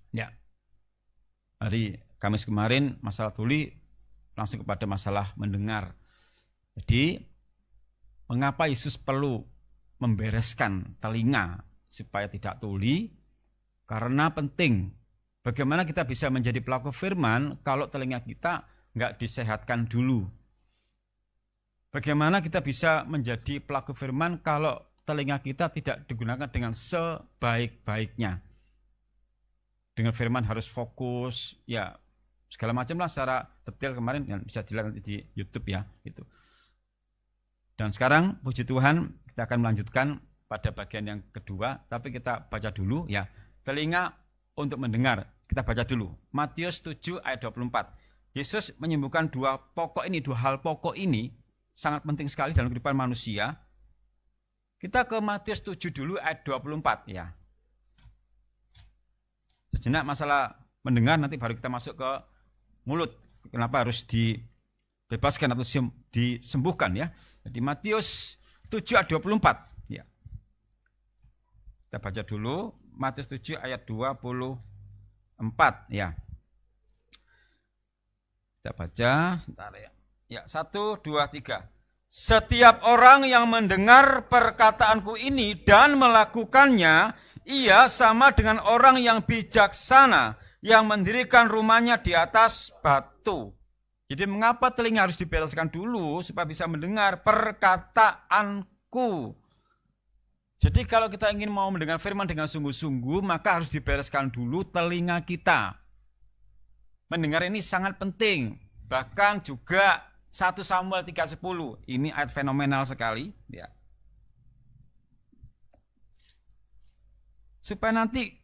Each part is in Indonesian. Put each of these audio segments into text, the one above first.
Ya, hari Kamis kemarin masalah tuli langsung kepada masalah mendengar. Jadi, mengapa Yesus perlu membereskan telinga supaya tidak tuli? Karena penting. Bagaimana kita bisa menjadi pelaku firman kalau telinga kita nggak disehatkan dulu? Bagaimana kita bisa menjadi pelaku firman kalau telinga kita tidak digunakan dengan sebaik-baiknya? Dengan firman harus fokus, ya segala macam lah secara detail kemarin yang bisa dilihat nanti di YouTube ya. Gitu. Dan sekarang puji Tuhan kita akan melanjutkan pada bagian yang kedua, tapi kita baca dulu ya. Telinga untuk mendengar, kita baca dulu. Matius 7 ayat 24. Yesus menyembuhkan dua hal pokok ini sangat penting sekali dalam kehidupan manusia. Kita ke Matius 7 dulu ayat 24 ya. Sejenak masalah mendengar, nanti baru kita masuk ke mulut. Kenapa harus dibebaskan atau disembuhkan ya. Jadi Matius 7 ayat 24 ya. Kita baca dulu Matius 7 ayat 24 ya. Kita baca sebentar ya. Ya, 1 2 3. Setiap orang yang mendengar perkataanku ini dan melakukannya, ia sama dengan orang yang bijaksana yang mendirikan rumahnya di atas batu. Jadi mengapa telinga harus dibereskan dulu supaya bisa mendengar perkataanku? Jadi kalau kita ingin mau mendengar firman dengan sungguh-sungguh, maka harus dibereskan dulu telinga kita. Mendengar ini sangat penting. Bahkan juga 1 Samuel 3:10. Ini ayat fenomenal sekali. Ya. Supaya nanti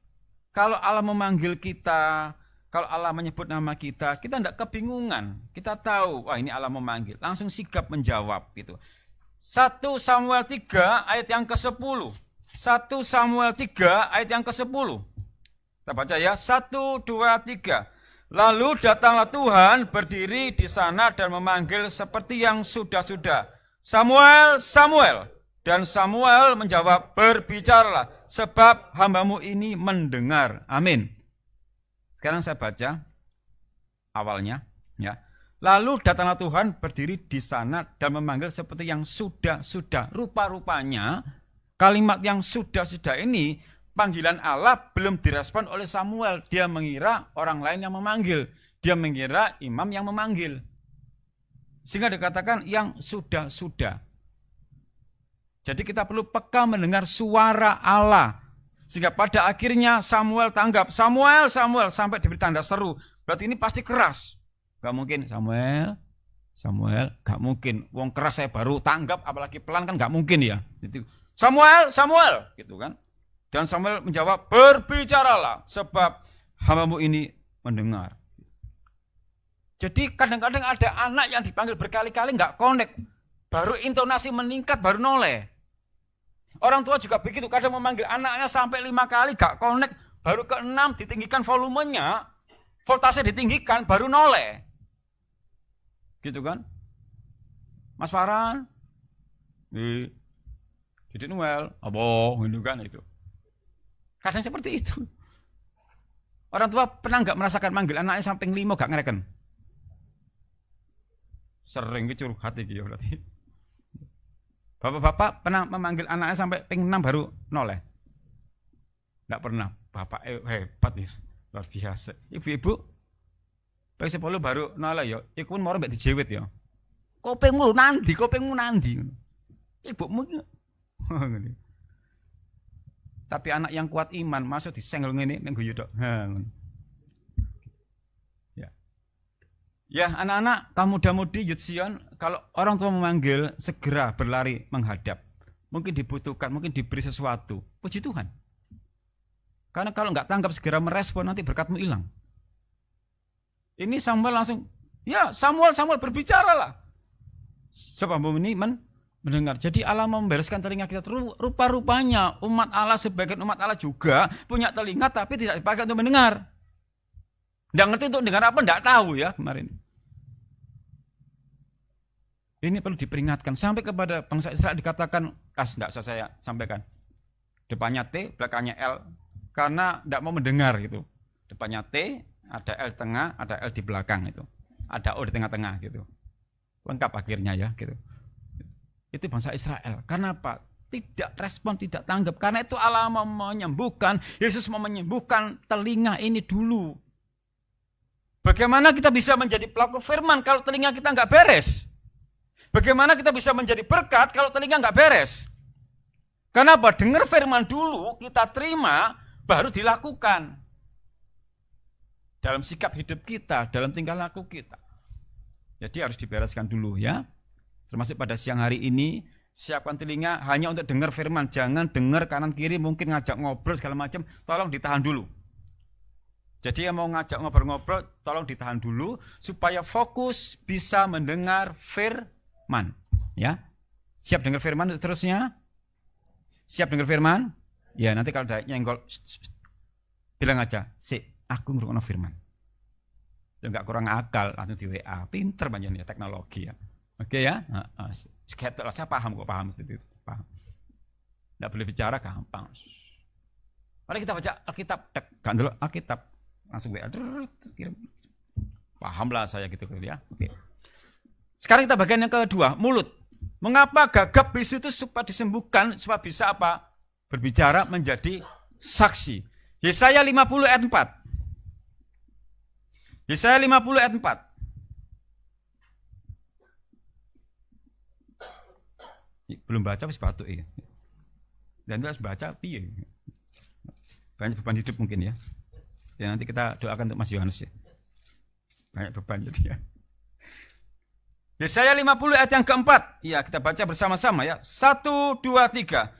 kalau Allah memanggil kita, kalau Allah menyebut nama kita tidak kebingungan. Kita tahu, wah ini Allah memanggil. Langsung sigap menjawab gitu. 1 Samuel 3 ayat yang ke-10. 1 Samuel 3 ayat yang ke-10. Kita baca ya. 1, 2, 3. Lalu datanglah Tuhan berdiri di sana dan memanggil seperti yang sudah-sudah. Samuel, Samuel. Dan Samuel menjawab, berbicaralah, sebab hambamu ini mendengar. Amin. Sekarang saya baca awalnya. Ya. Lalu datanglah Tuhan berdiri di sana dan memanggil seperti yang sudah-sudah. Rupa-rupanya kalimat yang sudah-sudah ini, panggilan Allah belum direspon oleh Samuel. Dia mengira orang lain yang memanggil. Dia mengira imam yang memanggil. Sehingga dikatakan yang sudah-sudah. Jadi kita perlu peka mendengar suara Allah. Sehingga pada akhirnya Samuel tanggap. Samuel, Samuel. Sampai diberi tanda seru. Berarti ini pasti keras. Gak mungkin Samuel, gak mungkin. Wong keras saya baru tanggap, apalagi pelan kan gak mungkin ya. Samuel, Samuel. Gitu kan. Dan Samuel menjawab, berbicaralah, sebab hambamu ini mendengar. Jadi kadang-kadang ada anak yang dipanggil berkali-kali gak connect. Baru intonasi meningkat, baru noleh. Orang tua juga begitu, kadang memanggil anaknya sampai 5 kali gak connect. Baru ke-6 ditinggikan volumenya, voltase ditinggikan, baru noleh. Gitu kan? Mas Farhan, Didik Noel, apa gitu kan itu. Kadang seperti itu. Orang tua pernah nggak merasakan manggil anaknya sampai 5 gak ngereken? Sering curhat iki ya berarti. Bapak-bapak pernah memanggil anaknya sampai ping 6 baru noleh? Enggak pernah. Bapak hebat ya. Luar biasa. Ibu-ibu ping 10 baru noleh ya. Iku pun moro mbek dijewet ya. Kopengmu nandi. Ibumu tapi anak yang kuat iman masuk disenggol ngene ning guyu tok. Ya. Ya, anak-anak, kamu muda-mudi Youth Zion, kalau orang tua memanggil segera berlari menghadap. Mungkin dibutuhkan, mungkin diberi sesuatu. Puji Tuhan. Karena kalau enggak tanggap segera merespon nanti berkatmu hilang. Ini Samuel langsung, ya Samuel berbicaralah. Coba ini mendengar. Jadi Allah membereskan telinga kita. Rupa-rupanya umat Allah, sebagian umat Allah juga punya telinga tapi tidak dipakai untuk mendengar. Tidak ngerti untuk dengar apa, tidak tahu ya kemarin. Ini perlu diperingatkan. Sampai kepada bangsa Israel dikatakan, tidak usah saya sampaikan. Depannya T, belakangnya L. Karena tidak mau mendengar gitu. Depannya T, ada L di tengah, ada L di belakang itu. Ada O di tengah-tengah gitu. Lengkap akhirnya ya gitu. Itu bangsa Israel. Karena apa? Tidak respon, tidak tanggap. Karena itu Allah mau menyembuhkan, Yesus mau menyembuhkan telinga ini dulu. Bagaimana kita bisa menjadi pelaku firman kalau telinga kita nggak beres? Bagaimana kita bisa menjadi berkat kalau telinga nggak beres? Karena apa? Dengar firman dulu, kita terima, baru dilakukan. Dalam sikap hidup kita, dalam tingkah laku kita. Jadi harus dibereskan dulu ya. Termasuk pada siang hari ini, siapkan telinga hanya untuk dengar firman. Jangan dengar kanan kiri, mungkin ngajak ngobrol segala macam, tolong ditahan dulu. Jadi yang mau ngajak ngobrol-ngobrol, tolong ditahan dulu, supaya fokus bisa mendengar firman. Ya, siap dengar firman seterusnya? Siap dengar firman? Ya, nanti kalau ada nyenggol, bilang aja, aku ngrungokno firman. Ya enggak kurang akal, langsung di WA. Pinter banyak ya teknologi ya. Oke ya? Saya paham kok, paham seperti itu. Paham. Enggak boleh bicara gampang. Mari kita baca Alkitab, gak dulu Alkitab. Langsung WA, kirim. Pahamlah saya gitu ya. Oke. Sekarang kita bagian yang kedua, mulut. Mengapa gagap bisu itu supaya disembuhkan, supaya bisa apa? Berbicara menjadi saksi. Yesaya 50 ayat 4. Yesaya 50 ayat 4. Belum baca wis batuk ya. Dan harus baca piye. Banyak beban hidup mungkin ya. Ya nanti kita doakan untuk Mas Yohanes ya. Banyak beban jadi ya. Yesaya 50 ayat yang keempat. Ya, kita baca bersama-sama ya. 1, 2, 3.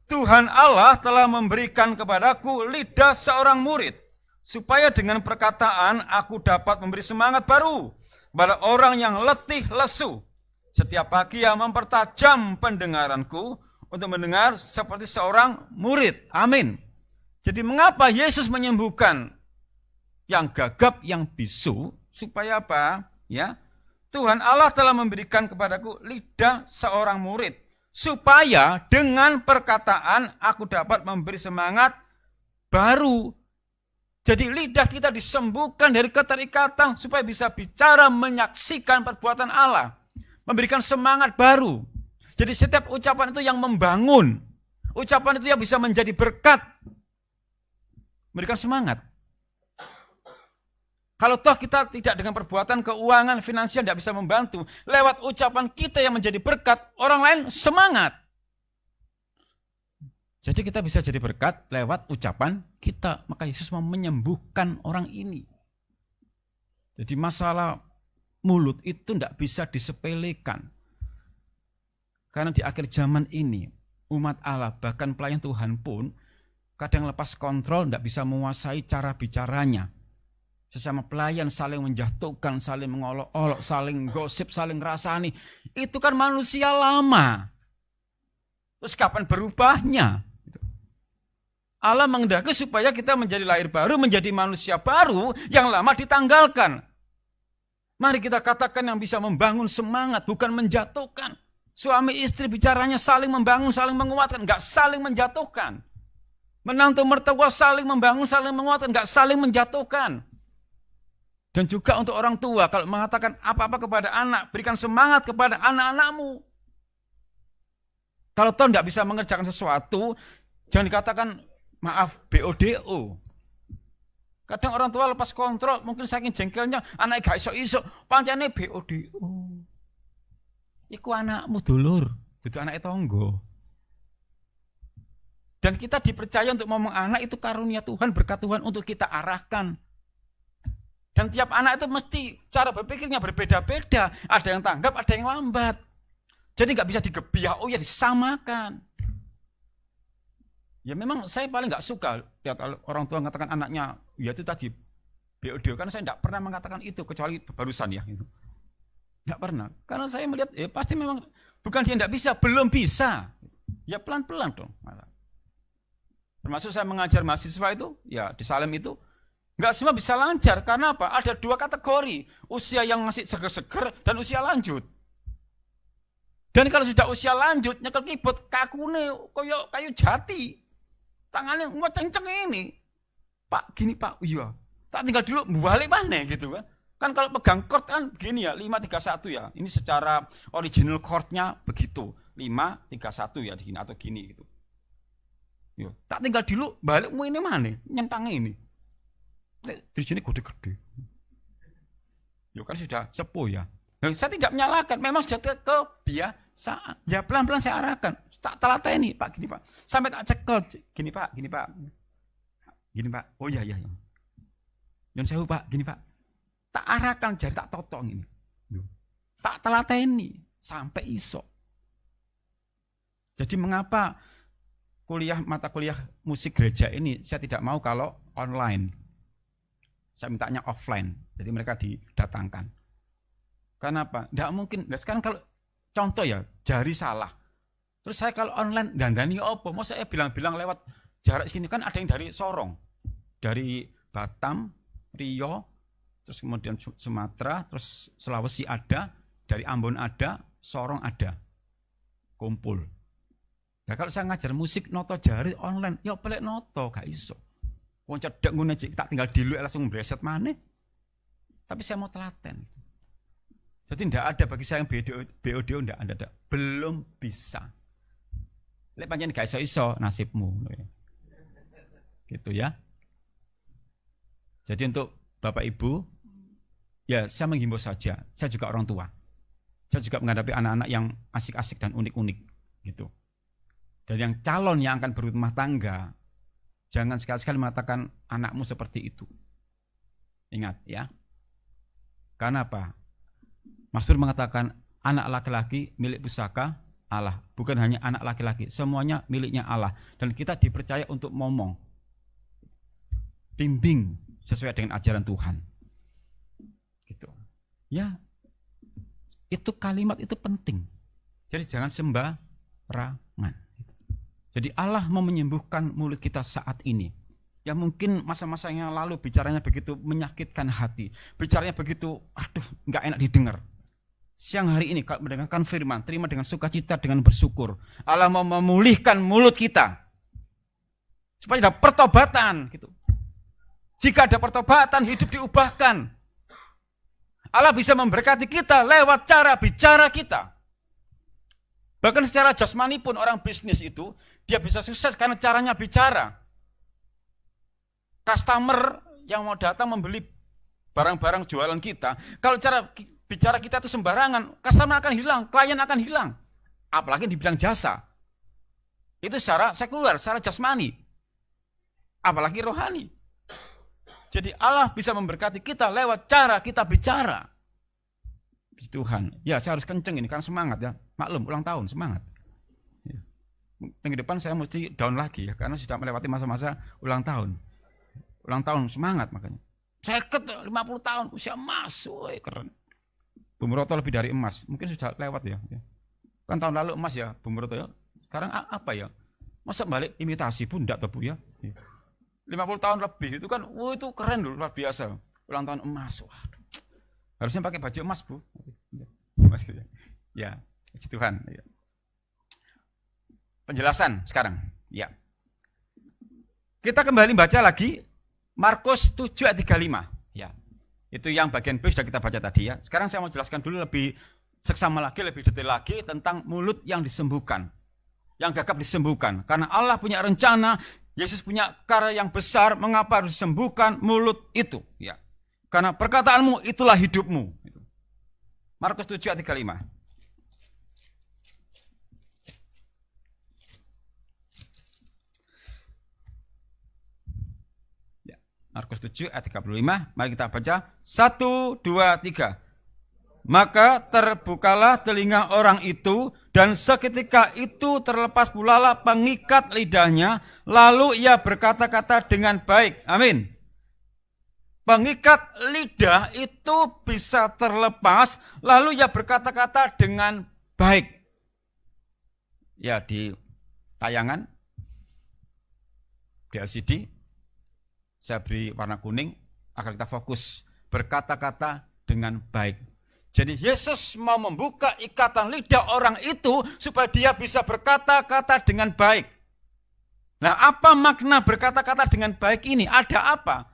Tuhan Allah telah memberikan kepadaku lidah seorang murid, supaya dengan perkataan aku dapat memberi semangat baru pada orang yang letih lesu. Setiap pagi ia mempertajam pendengaranku untuk mendengar seperti seorang murid. Amin. Jadi mengapa Yesus menyembuhkan yang gagap, yang bisu, supaya apa? Ya, Tuhan Allah telah memberikan kepadaku lidah seorang murid, supaya dengan perkataan aku dapat memberi semangat baru. Jadi lidah kita disembuhkan dari keterikatan supaya bisa bicara, menyaksikan perbuatan Allah, memberikan semangat baru. Jadi setiap ucapan itu yang membangun, ucapan itu yang bisa menjadi berkat, memberikan semangat. Kalau toh kita tidak dengan perbuatan keuangan, finansial tidak bisa membantu, lewat ucapan kita yang menjadi berkat, orang lain semangat. Jadi kita bisa jadi berkat lewat ucapan kita. Maka Yesus mau menyembuhkan orang ini. Jadi masalah mulut itu tidak bisa disepelekan. Karena di akhir zaman ini, umat Allah, bahkan pelayan Tuhan pun, kadang lepas kontrol, tidak bisa menguasai cara bicaranya. Sesama pelayan saling menjatuhkan, saling mengolok-olok, saling gosip, saling ngerasani. Itu kan manusia lama. Terus kapan berubahnya? Allah menghendaki supaya kita menjadi lahir baru, menjadi manusia baru yang lama ditanggalkan. Mari kita katakan yang bisa membangun semangat, bukan menjatuhkan. Suami istri bicaranya saling membangun, saling menguatkan, enggak saling menjatuhkan. Menantu mertua saling membangun, saling menguatkan, enggak saling menjatuhkan. Dan juga untuk orang tua, kalau mengatakan apa-apa kepada anak, berikan semangat kepada anak-anakmu. Kalau toh tidak bisa mengerjakan sesuatu, jangan dikatakan maaf, BODO. Kadang orang tua lepas kontrol, mungkin saking jengkelnya, anak gak iso-iso, pancene BODO. Iku anakmu dulur, itu anak tonggo. Dan kita dipercaya untuk ngomong anak itu karunia Tuhan, berkat Tuhan untuk kita arahkan. Dan tiap anak itu mesti cara berpikirnya berbeda-beda. Ada yang tanggap, ada yang lambat. Jadi nggak bisa digebiah, oh ya disamakan. Ya memang saya paling nggak suka lihat orang tua mengatakan anaknya, ya itu tadi BOD. Karena saya nggak pernah mengatakan itu, kecuali barusan ya. Nggak pernah. Karena saya melihat, pasti memang bukan dia nggak bisa, belum bisa. Ya pelan-pelan dong. Termasuk saya mengajar mahasiswa itu, ya di Salem itu, nggak semua bisa lancar, karena apa? Ada dua kategori, usia yang masih seger-seger dan usia lanjut. Dan kalau sudah usia lanjut, nyekel keyboard kakune koyo kayu jati. Tangannya kenceng ini. Pak, gini Pak, iya. Tak tinggal dulu balik mana gitu kan. Kan kalau pegang chord kan gini ya, 5-3-1 ya. Ini secara original chordnya begitu. 5-3-1 ya gini atau gini gitu. Yo, tak tinggal dulu balikmu ini mana? Nyentangnya ini. Di sini gede-gede. Yo kan sudah sepuh ya. Nah, saya tidak menyalahkan, memang sudah kebiasaan. Ya pelan-pelan saya arahkan. Tak telateni, Pak, gini Pak. Sampai tak cekel, gini Pak. Gini Pak. Oh iya. Nyun sewu Pak, gini Pak. Tak arahkan jari tak totong ini. Tak telateni sampai iso. Jadi mengapa mata kuliah musik gereja ini saya tidak mau kalau online. Saya mintanya offline. Jadi mereka didatangkan. Kenapa? Tidak mungkin. Nah, sekarang kalau contoh ya, jari salah. Terus saya kalau online dandani apa? Mau saya bilang-bilang lewat jarak segini, kan ada yang dari Sorong. Dari Batam, Riau, terus kemudian Sumatera, terus Sulawesi ada, dari Ambon ada, Sorong ada. Kumpul. Nah kalau saya ngajar musik noto jari online, ya pelek noto, gak iso. Wong cedek ngono tak tinggal dilu langsung breset maneh. Tapi saya mau telaten. Jadi tidak ada bagi saya yang BODO tidak ada. Belum bisa. Lek pancen gak iso nasibmu. Gitu ya. Jadi untuk Bapak Ibu, ya saya menghimbau saja. Saya juga orang tua. Saya juga menghadapi anak-anak yang asik-asik dan unik-unik. Gitu. Dan yang calon yang akan berumah tangga, jangan sekali-sekali mengatakan anakmu seperti itu. Ingat ya. Karena apa? Mazmur mengatakan anak laki-laki milik pusaka Allah. Bukan hanya anak laki-laki, semuanya miliknya Allah. Dan kita dipercaya untuk ngomong. Bimbing sesuai dengan ajaran Tuhan. Gitu. Ya. Itu kalimat itu penting. Jadi jangan sembarangan. Jadi Allah mau menyembuhkan mulut kita saat ini. Ya mungkin masa-masa yang lalu bicaranya begitu menyakitkan hati. Bicaranya begitu, nggak enak didengar. Siang hari ini kalau mendengarkan firman, terima dengan sukacita, dengan bersyukur. Allah mau memulihkan mulut kita. Supaya ada pertobatan. Gitu. Jika ada pertobatan, hidup diubahkan. Allah bisa memberkati kita lewat cara bicara kita. Bahkan secara jasmani pun orang bisnis itu, dia bisa sukses karena caranya bicara. Customer yang mau datang membeli barang-barang jualan kita, kalau cara bicara kita itu sembarangan, customer akan hilang, klien akan hilang. Apalagi di bidang jasa. Itu secara sekuler, secara jasmani. Apalagi rohani. Jadi Allah bisa memberkati kita lewat cara kita bicara. Tuhan, ya saya harus kenceng ini karena semangat ya. Maklum, ulang tahun, semangat. Minggu depan saya mesti down lagi ya, karena sudah melewati masa-masa ulang tahun. Ulang tahun, semangat makanya. Saya 50 tahun, usia emas, woy, keren. Bung Roto lebih dari emas, mungkin sudah lewat ya. Kan tahun lalu emas ya, Bung Roto ya. Sekarang apa ya? Masa balik imitasi pun enggak tahu ya. 50 tahun lebih itu kan, itu keren dulu, luar biasa. Ulang tahun emas, waduh. Harusnya pakai baju emas, Bu. Emas gitu ya. Ya, puji Tuhan. Ya. Penjelasan sekarang. Ya. Kita kembali baca lagi Markus 7 ayat 35. Ya. Itu yang bagian B sudah kita baca tadi ya. Sekarang saya mau jelaskan dulu lebih seksama lagi, lebih detail lagi tentang mulut yang disembuhkan. Yang gagap disembuhkan. Karena Allah punya rencana, Yesus punya karya yang besar, mengapa harus disembuhkan mulut itu? Ya. Karena perkataanmu itulah hidupmu. Markus 7 ayat 35. Ya, Markus 7 ayat 35. Mari kita baca. 1, 2, 3. Maka terbukalah telinga orang itu, dan seketika itu terlepas pula pengikat lidahnya, lalu ia berkata-kata dengan baik. Amin. Pengikat lidah itu bisa terlepas, lalu ia berkata-kata dengan baik. Ya, di tayangan, di LCD, saya beri warna kuning, agar kita fokus. Berkata-kata dengan baik. Jadi Yesus mau membuka ikatan lidah orang itu, supaya dia bisa berkata-kata dengan baik. Nah, apa makna berkata-kata dengan baik ini? Ada apa?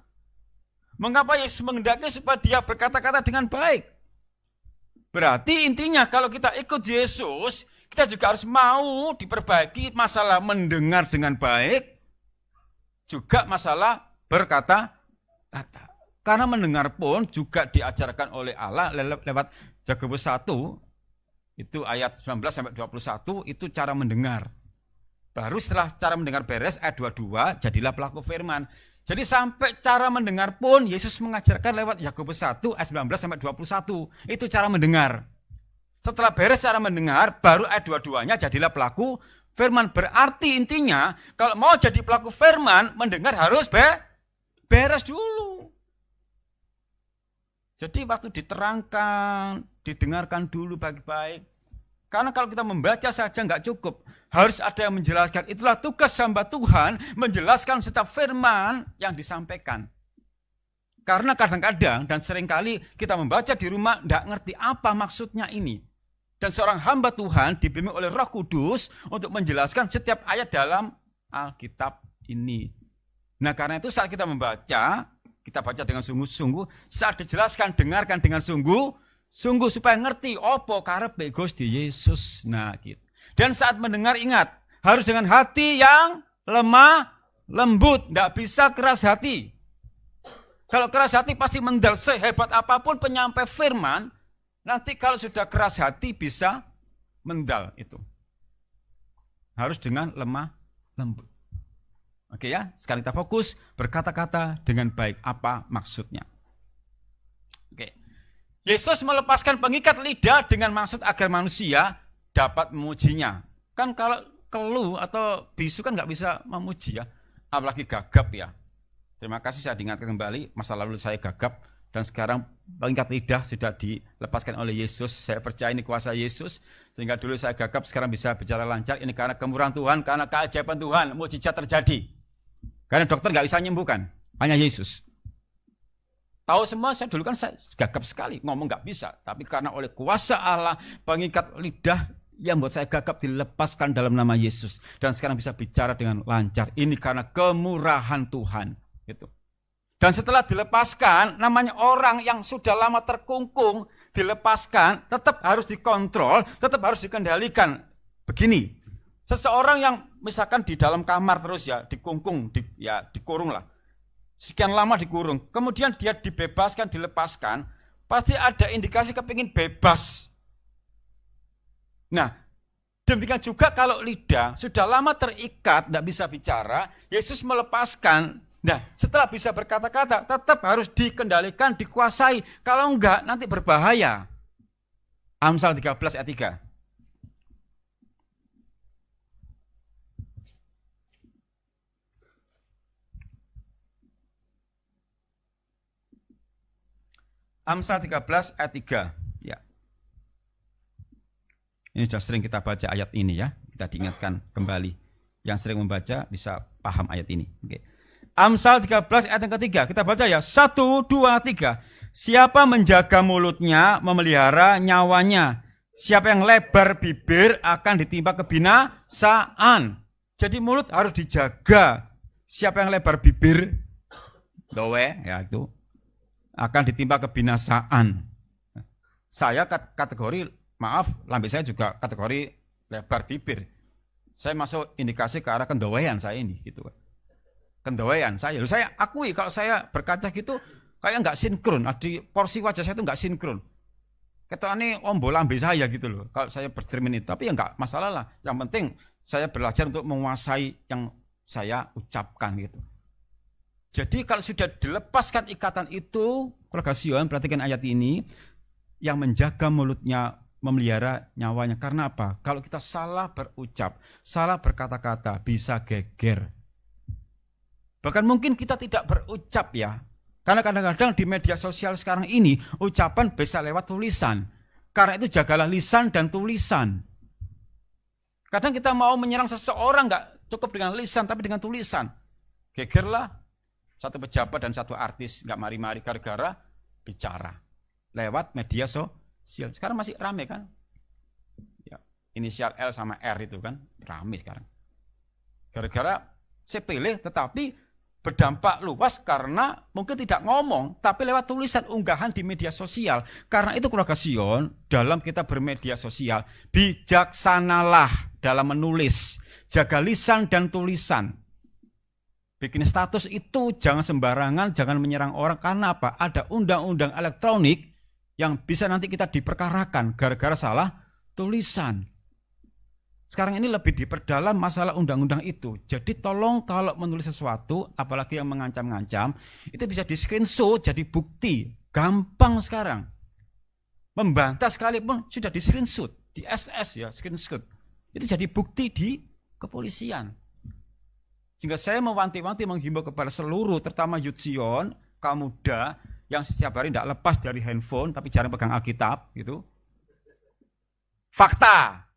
Mengapa Yesus menghendaki supaya dia berkata-kata dengan baik? Berarti intinya kalau kita ikut Yesus, kita juga harus mau diperbaiki masalah mendengar dengan baik, juga masalah berkata-kata. Karena mendengar pun juga diajarkan oleh Allah lewat Yakobus 1, itu ayat 19 sampai 21, itu cara mendengar. Baru setelah cara mendengar beres, ayat 22, jadilah pelaku firman. Jadi sampai cara mendengar pun Yesus mengajarkan lewat Yakobus 1 ayat 19 sampai 21. Itu cara mendengar. Setelah beres cara mendengar, baru ayat 22-nya jadilah pelaku firman. Berarti intinya kalau mau jadi pelaku firman, mendengar harus beres dulu. Jadi waktu diterangkan, didengarkan dulu baik-baik. Karena kalau kita membaca saja nggak cukup, harus ada yang menjelaskan. Itulah tugas hamba Tuhan, menjelaskan setiap firman yang disampaikan. Karena kadang-kadang dan seringkali kita membaca di rumah nggak ngerti apa maksudnya ini. Dan seorang hamba Tuhan dibimbing oleh Roh Kudus untuk menjelaskan setiap ayat dalam Alkitab ini. Nah karena itu saat kita membaca, kita baca dengan sungguh-sungguh, saat dijelaskan, dengarkan dengan sungguh supaya ngerti opo karepe Gusti Yesus. Nah gitu. Dan saat mendengar ingat, harus dengan hati yang lemah, lembut, tidak bisa keras hati. Kalau keras hati pasti mendal, sehebat apapun penyampai firman, nanti kalau sudah keras hati bisa mendal itu. Harus dengan lemah, lembut. Oke ya, sekarang kita fokus berkata-kata dengan baik. Apa maksudnya? Oke. Yesus melepaskan pengikat lidah dengan maksud agar manusia dapat memujinya. Kan kalau keluh atau bisu kan nggak bisa memuji ya, apalagi gagap ya. Terima kasih saya diingatkan kembali, masa lalu saya gagap dan sekarang pengikat lidah sudah dilepaskan oleh Yesus. Saya percaya ini kuasa Yesus, sehingga dulu saya gagap sekarang bisa bicara lancar. Ini karena kemurahan Tuhan, karena keajaiban Tuhan, mukjizat terjadi. Karena dokter nggak bisa menyembuhkan, hanya Yesus. Tahu semua, saya dulu kan saya gagap sekali, ngomong nggak bisa. Tapi karena oleh kuasa Allah, pengikat lidah yang buat saya gagap dilepaskan dalam nama Yesus. Dan sekarang bisa bicara dengan lancar. Ini karena kemurahan Tuhan. Gitu. Dan setelah dilepaskan, namanya orang yang sudah lama terkungkung, dilepaskan, tetap harus dikontrol, tetap harus dikendalikan. Begini, seseorang yang misalkan di dalam kamar terus ya, dikungkung, dikurung lah. Sekian lama dikurung, kemudian dia dibebaskan, dilepaskan, pasti ada indikasi kepingin bebas. Nah, demikian juga kalau lidah sudah lama terikat, tidak bisa bicara, Yesus melepaskan. Nah, setelah bisa berkata-kata, tetap harus dikendalikan, dikuasai. Kalau enggak, nanti berbahaya. Amsal 13 ayat 3. Amsal 13 ayat 3. Ya. Ini sudah sering kita baca ayat ini ya. Kita diingatkan kembali. Yang sering membaca bisa paham ayat ini. Oke. Amsal 13 ayat yang ketiga. Kita baca ya. 1, 2, 3. Siapa menjaga mulutnya memelihara nyawanya. Siapa yang lebar bibir akan ditimpa kebinasaan. Jadi mulut harus dijaga. Siapa yang lebar bibir, dowe ya itu, akan ditimpa kebinasaan. Saya kategori, maaf, lambe saya juga kategori lebar bibir. Saya masuk indikasi ke arah kendowean saya ini, gitu. Kendowean saya. Lalu saya akui kalau saya berkaca gitu, kayak nggak sinkron. Di porsi wajah saya itu nggak sinkron. Ketane ombo lambe saya gitu loh. Kalau saya bercermin itu, tapi ya nggak masalah lah. Yang penting saya belajar untuk menguasai yang saya ucapkan gitu. Jadi kalau sudah dilepaskan ikatan itu, keluarga Sion, perhatikan ayat ini, yang menjaga mulutnya, memelihara nyawanya. Karena apa? Kalau kita salah berucap, salah berkata-kata, bisa geger. Bahkan mungkin kita tidak berucap ya. Karena kadang-kadang di media sosial sekarang ini, ucapan bisa lewat tulisan. Karena itu jagalah lisan dan tulisan. Kadang kita mau menyerang seseorang, nggak cukup dengan lisan, tapi dengan tulisan. Gegerlah. Satu pejabat dan satu artis nggak mari-mari gara-gara bicara lewat media sosial. Sekarang masih rame kan? Ya, inisial L sama R itu kan rame sekarang. Gara-gara sepele tetapi berdampak luas karena mungkin tidak ngomong, tapi lewat tulisan unggahan di media sosial. Karena itu keluarga Sion, dalam kita bermedia sosial, bijaksanalah dalam menulis, jaga lisan dan tulisan. Bikin status itu jangan sembarangan, jangan menyerang orang. Karena apa? Ada undang-undang elektronik yang bisa nanti kita diperkarakan gara-gara salah tulisan. Sekarang ini lebih diperdalam masalah undang-undang itu. Jadi tolong kalau menulis sesuatu, apalagi yang mengancam-ngancam, itu bisa di screenshot jadi bukti. Gampang sekarang. Membantah sekalipun sudah di screenshot, di SS ya, screenshot. Itu jadi bukti di kepolisian. Sehingga saya mewanti-wanti menghimbau kepada seluruh, terutama Youth Sion, kaum muda, yang setiap hari tidak lepas dari handphone, tapi jarang pegang Alkitab, gitu. Fakta.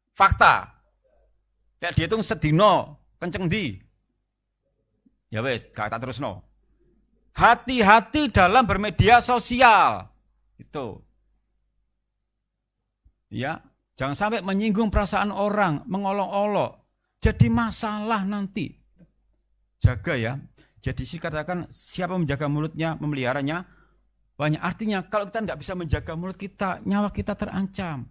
Ya dihitung sedino, kenceng di. Ya wes, gak tak terus no. Hati-hati dalam bermedia sosial. Itu. Ya, jangan sampai menyinggung perasaan orang, mengolok-olok. Jadi masalah nanti. Jaga ya. Jadi sih katakan siapa menjaga mulutnya, memeliharanya. Banyak artinya kalau kita tidak bisa menjaga mulut kita, nyawa kita terancam.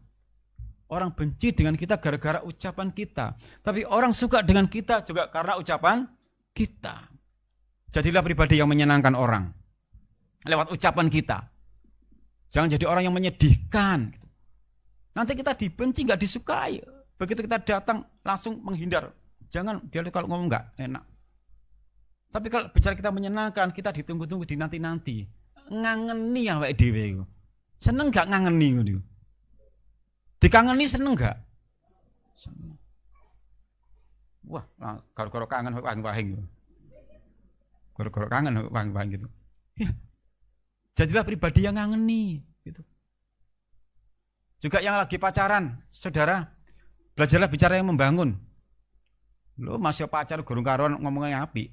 Orang benci dengan kita gara-gara ucapan kita. Tapi orang suka dengan kita juga karena ucapan kita. Jadilah pribadi yang menyenangkan orang. Lewat ucapan kita. Jangan jadi orang yang menyedihkan. Nanti kita dibenci, gak disukai. Begitu kita datang langsung menghindar. Jangan, dia kalau ngomong gak enak. Tapi kalau bicara kita menyenangkan, kita ditunggu-tunggu, dinanti-nanti. Ngangeni awake dhewe. Seneng gak ngangeni ngono? Dikangeni seneng gak? Seneng. Wah, gara-gara kangen wahing-wahing. Gara-gara kangen wahing-wahing gitu. Ya. Jadilah pribadi yang ngangeni gitu. Juga yang lagi pacaran, saudara, belajarlah bicara yang membangun. Lo masih pacar gurung karuan ngomongnya api.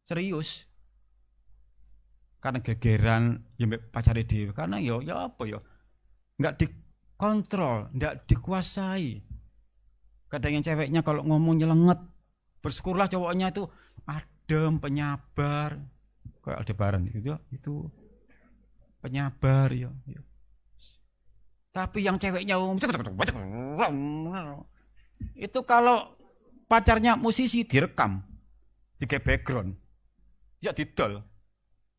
Serius. Karena gegeran ya pacare dhewe. Karena ya apa ya? Enggak dikontrol, enggak dikuasai. Kadang yang ceweknya kalau ngomong nyelenget, bersyukurlah cowoknya itu adem, penyabar. Kayak Aldebaran gitu ya, itu penyabar ya. Tapi yang ceweknya itu kalau pacarnya musisi direkam, tiga background, ya didol,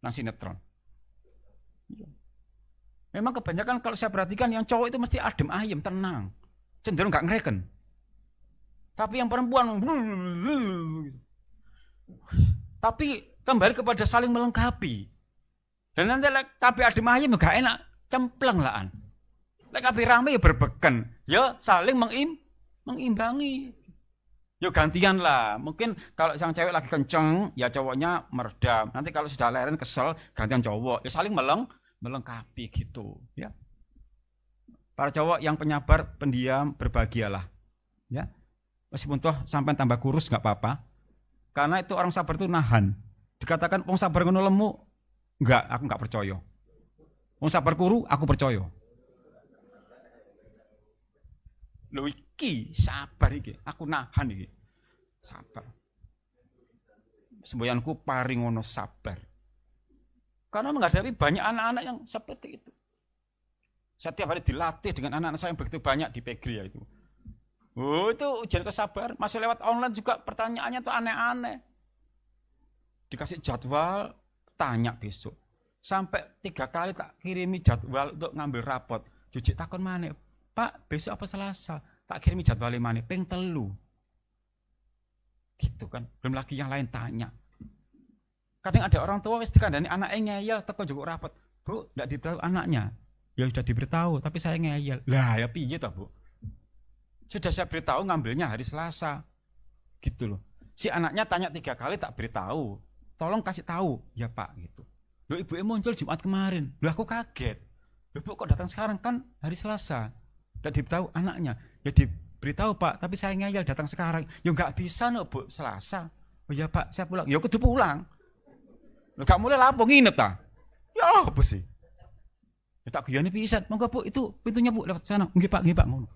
nang sinetron. Memang kebanyakan kalau saya perhatikan yang cowok itu mesti adem ayem, tenang, cenderung nggak ngereken. Tapi yang perempuan, tapi kembali kepada saling melengkapi. Dan nanti kabeh adem ayem nggak enak, cempleng laan. Kabeh rame ya berbeken, ya saling mengimbangi. Yo gantian lah. Mungkin kalau sang cewek lagi kenceng, ya cowoknya meredam. Nanti kalau sudah leren kesel, gantian cowok. Ya saling melengkapi gitu, ya. Para cowok yang penyabar, pendiam, berbahagialah. Ya. Meskipun toh sampai tambah kurus enggak apa-apa. Karena itu orang sabar itu nahan. Dikatakan wong sabar ngono lemu, enggak, aku enggak percaya. Wong sabar kuru, aku percaya. Lho iki sabar iki, aku nahan iki. Sabar. Semboyanku paring ngono sabar. Karena menghadapi banyak anak-anak yang seperti itu. Setiap hari dilatih dengan anak-anak saya yang begitu banyak di Pegri ya itu. Oh, itu ujian kesabar. Masuk lewat online juga pertanyaannya tuh aneh-aneh. Dikasih jadwal, tanya besok. Sampai 3 kali tak kirimi jadwal untuk ngambil rapot. Juji takon maneh. Pak, besok apa Selasa? Tak kirimi jadwal maneh, ping 3. Gitu kan. Belum lagi yang lain tanya. Kadang ada orang tua wis dikandani anaknya ngeyel teko njukuk rapot. Bu, enggak diberitahu anaknya. Ya sudah diberitahu, tapi saya ngeyel. Lah, ya piye toh, Bu? Sudah saya beritahu ngambilnya hari Selasa. Gitu loh. Si anaknya tanya 3 kali tak beritahu. Tolong kasih tahu. Ya Pak, gitu. Loh, ibunya muncul Jumat kemarin. Loh, aku kaget. Loh, Bu, kok datang sekarang? Kan hari Selasa. Tidak diberitahu anaknya. Ya diberitahu Pak, tapi saya ngeyel datang sekarang. Ya enggak bisa no, Bu, Selasa. Oh ya Pak, saya pulang. Ya kudu pulang. Loh, gak mulai lapo nginep ta? Ya apa sih? Ya tak guyane pisan. Monggo Bu, itu pintunya Bu lewat sana. Nggih Pak, ngono.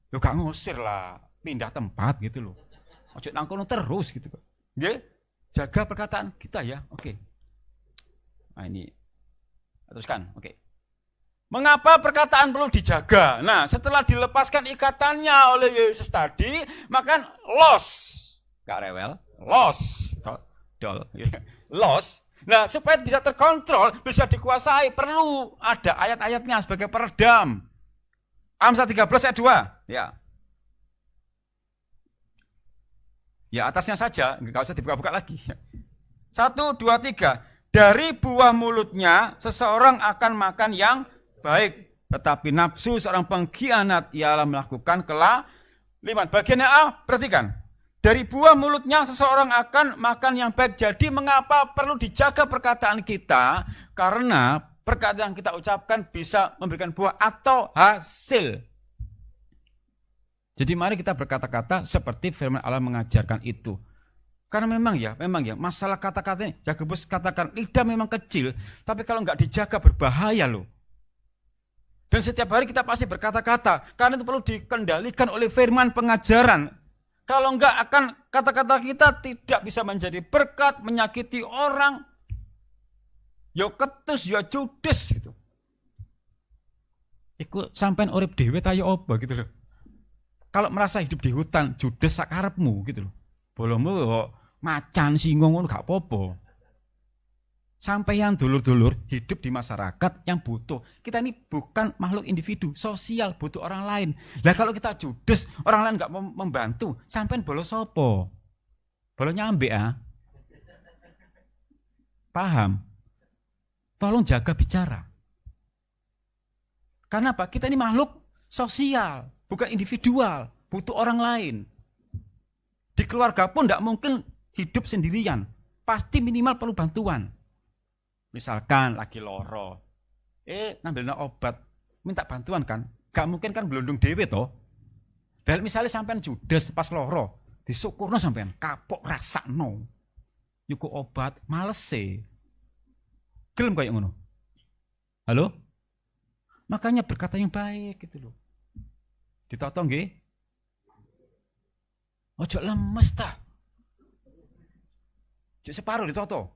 Loh, gak ngusir lah, pindah tempat gitu loh. Ojo nangkono terus gitu kok. Nggih, jaga perkataan kita ya. Oke. Nah, ini teruskan. Oke. Mengapa perkataan perlu dijaga? Nah, setelah dilepaskan ikatannya oleh Yesus tadi, maka loss. Gak rewel, loss. Dol. Loss. Nah, supaya bisa terkontrol, bisa dikuasai, perlu ada ayat-ayatnya sebagai peredam. Amsal 13 ayat 2. Ya. Ya, atasnya saja, enggak usah dibuka-buka lagi. 1, 2, 3. Dari buah mulutnya seseorang akan makan yang baik, tetapi nafsu seorang pengkhianat ialah melakukan kelaliman. Bagiannya A, perhatikan. Dari buah mulutnya seseorang akan makan yang baik. Jadi mengapa perlu dijaga perkataan kita? Karena perkataan yang kita ucapkan bisa memberikan buah atau hasil. Jadi mari kita berkata-kata seperti firman Allah mengajarkan itu. Karena memang ya, masalah kata-kata ini, Yakobus katakan lidah memang kecil, tapi kalau nggak dijaga berbahaya loh. Dan setiap hari kita pasti berkata-kata, karena itu perlu dikendalikan oleh firman pengajaran. Kalau enggak akan kata-kata kita tidak bisa menjadi berkat, menyakiti orang, ya ketus, ya judes gitu. Iku sampean urip dhewe ta ya apa gitu loh. Kalau merasa hidup di hutan, judes sakarepmu gitu loh. Bolomu kok macan singgung ngono gak apa-apa. Sampeyan dulur-dulur hidup di masyarakat yang butuh. Kita ini bukan makhluk individu, sosial, butuh orang lain. Lah kalau kita judes, orang lain gak membantu, sampeyan bolo sopo? Bolo nyambe ah. Paham? Tolong jaga bicara. Karena apa? Kita ini makhluk sosial, bukan individual, butuh orang lain. Di keluarga pun tidak mungkin hidup sendirian, pasti minimal perlu bantuan. Misalkan lagi loro, ngambilnya obat, minta bantuan kan, gak mungkin kan belundung dewe toh. Dan misalnya sampean judes pas loro, disyukurno sampean kapok rasakno, yuku obat, males sih, gelem kayak ngono. Halo? Makanya berkata yang baik gitu loh. Ditoto nggih? Ojo lemes ta. Cek separuh ditoto.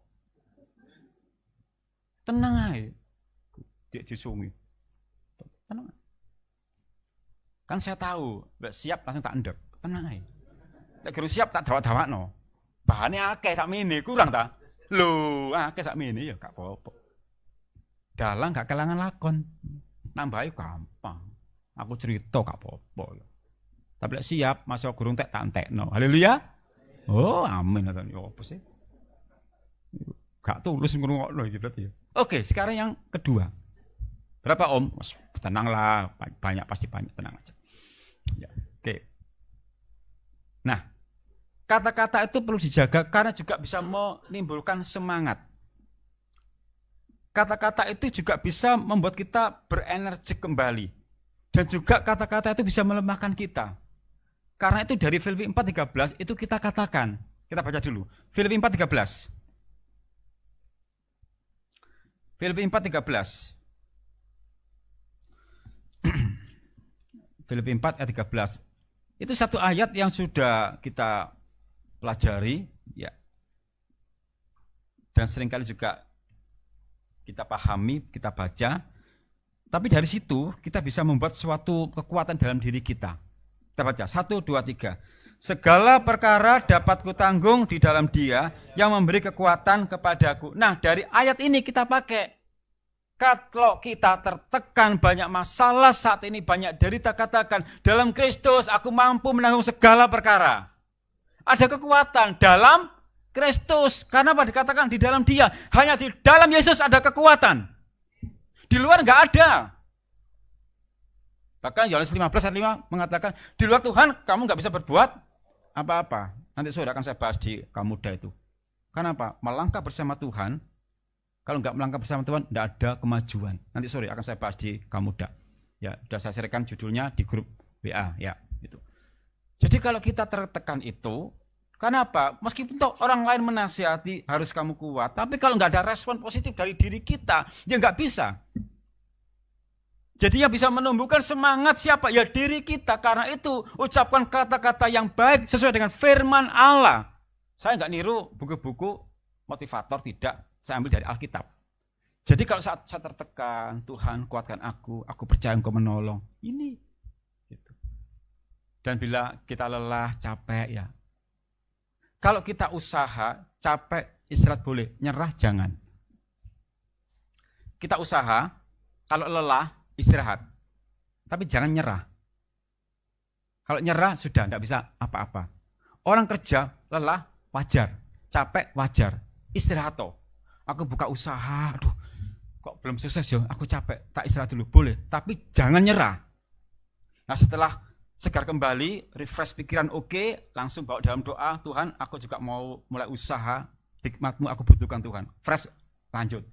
Tenang aja. Dia disungi. Tenang. Kan saya tahu, nggak siap langsung tak endek. Tenang aja. Nek gerus siap tak dawak-dawakno. Bahannya akeh sak mene, kurang ta? Lho, akeh sak mene ya gak apa-apa. Dalang gak kelangan lakon. Nambahi gampang. Aku cerita gak apa-apa. Tapi lek siap, masuk gurung tak entekno. Haleluya. Oh, amin. Ya apa sih? Gak tulus ngrungokno iki berarti ya. Oke, sekarang yang kedua. Berapa Om? Tenanglah, banyak pasti banyak, tenang aja. Ya, oke. Nah, kata-kata itu perlu dijaga karena juga bisa menimbulkan semangat. Kata-kata itu juga bisa membuat kita berenergi kembali. Dan juga kata-kata itu bisa melemahkan kita. Karena itu dari Filipi 4:13 itu kita katakan. Kita baca dulu. Filipi 4:13. Filipi 4:13. Filipi 4 ayat 13. Itu satu ayat yang sudah kita pelajari ya. Dan seringkali juga kita pahami, kita baca. Tapi dari situ kita bisa membuat suatu kekuatan dalam diri kita. Kita baca 1, 2, 3. Segala perkara dapat kutanggung di dalam Dia yang memberi kekuatan kepadaku. Nah, dari ayat ini kita pakai. Kalau kita tertekan banyak masalah saat ini, banyak derita, katakan, dalam Kristus aku mampu menanggung segala perkara. Ada kekuatan dalam Kristus. Karena apa dikatakan di dalam Dia? Hanya di dalam Yesus ada kekuatan. Di luar enggak ada. Bahkan Yohanes 15 ayat 5 mengatakan, di luar Tuhan kamu enggak bisa berbuat apa-apa. Nanti sore akan saya bahas di Kamuda itu. Kenapa? Melangkah bersama Tuhan. Kalau enggak melangkah bersama Tuhan, enggak ada kemajuan. Nanti sore akan saya bahas di Kamuda. Ya, sudah saya sharekan judulnya di grup WA, ya, itu. Jadi kalau kita tertekan itu, kenapa? Meskipun orang lain menasihati harus kamu kuat, tapi kalau enggak ada respon positif dari diri kita, ya enggak bisa. Jadi yang bisa menumbuhkan semangat siapa? Ya diri kita. Karena itu ucapkan kata-kata yang baik sesuai dengan firman Allah. Saya nggak niru buku-buku motivator, tidak. Saya ambil dari Alkitab. Jadi kalau saat saya tertekan, Tuhan kuatkan aku percaya Engkau menolong. Ini. Gitu. Dan bila kita lelah, capek ya. Kalau kita usaha, capek, istirahat boleh. Nyerah jangan. Kita usaha, kalau lelah, istirahat. Tapi jangan nyerah. Kalau nyerah sudah tidak bisa apa-apa. Orang kerja lelah wajar, capek wajar, istirahat toh. Aku buka usaha, aduh, kok belum sukses ya? Aku capek, tak istirahat dulu boleh. Tapi jangan nyerah. Nah setelah segar kembali, refresh pikiran oke, langsung bawa dalam doa, Tuhan, aku juga mau mulai usaha, hikmat-Mu aku butuhkan Tuhan. Fresh, lanjut.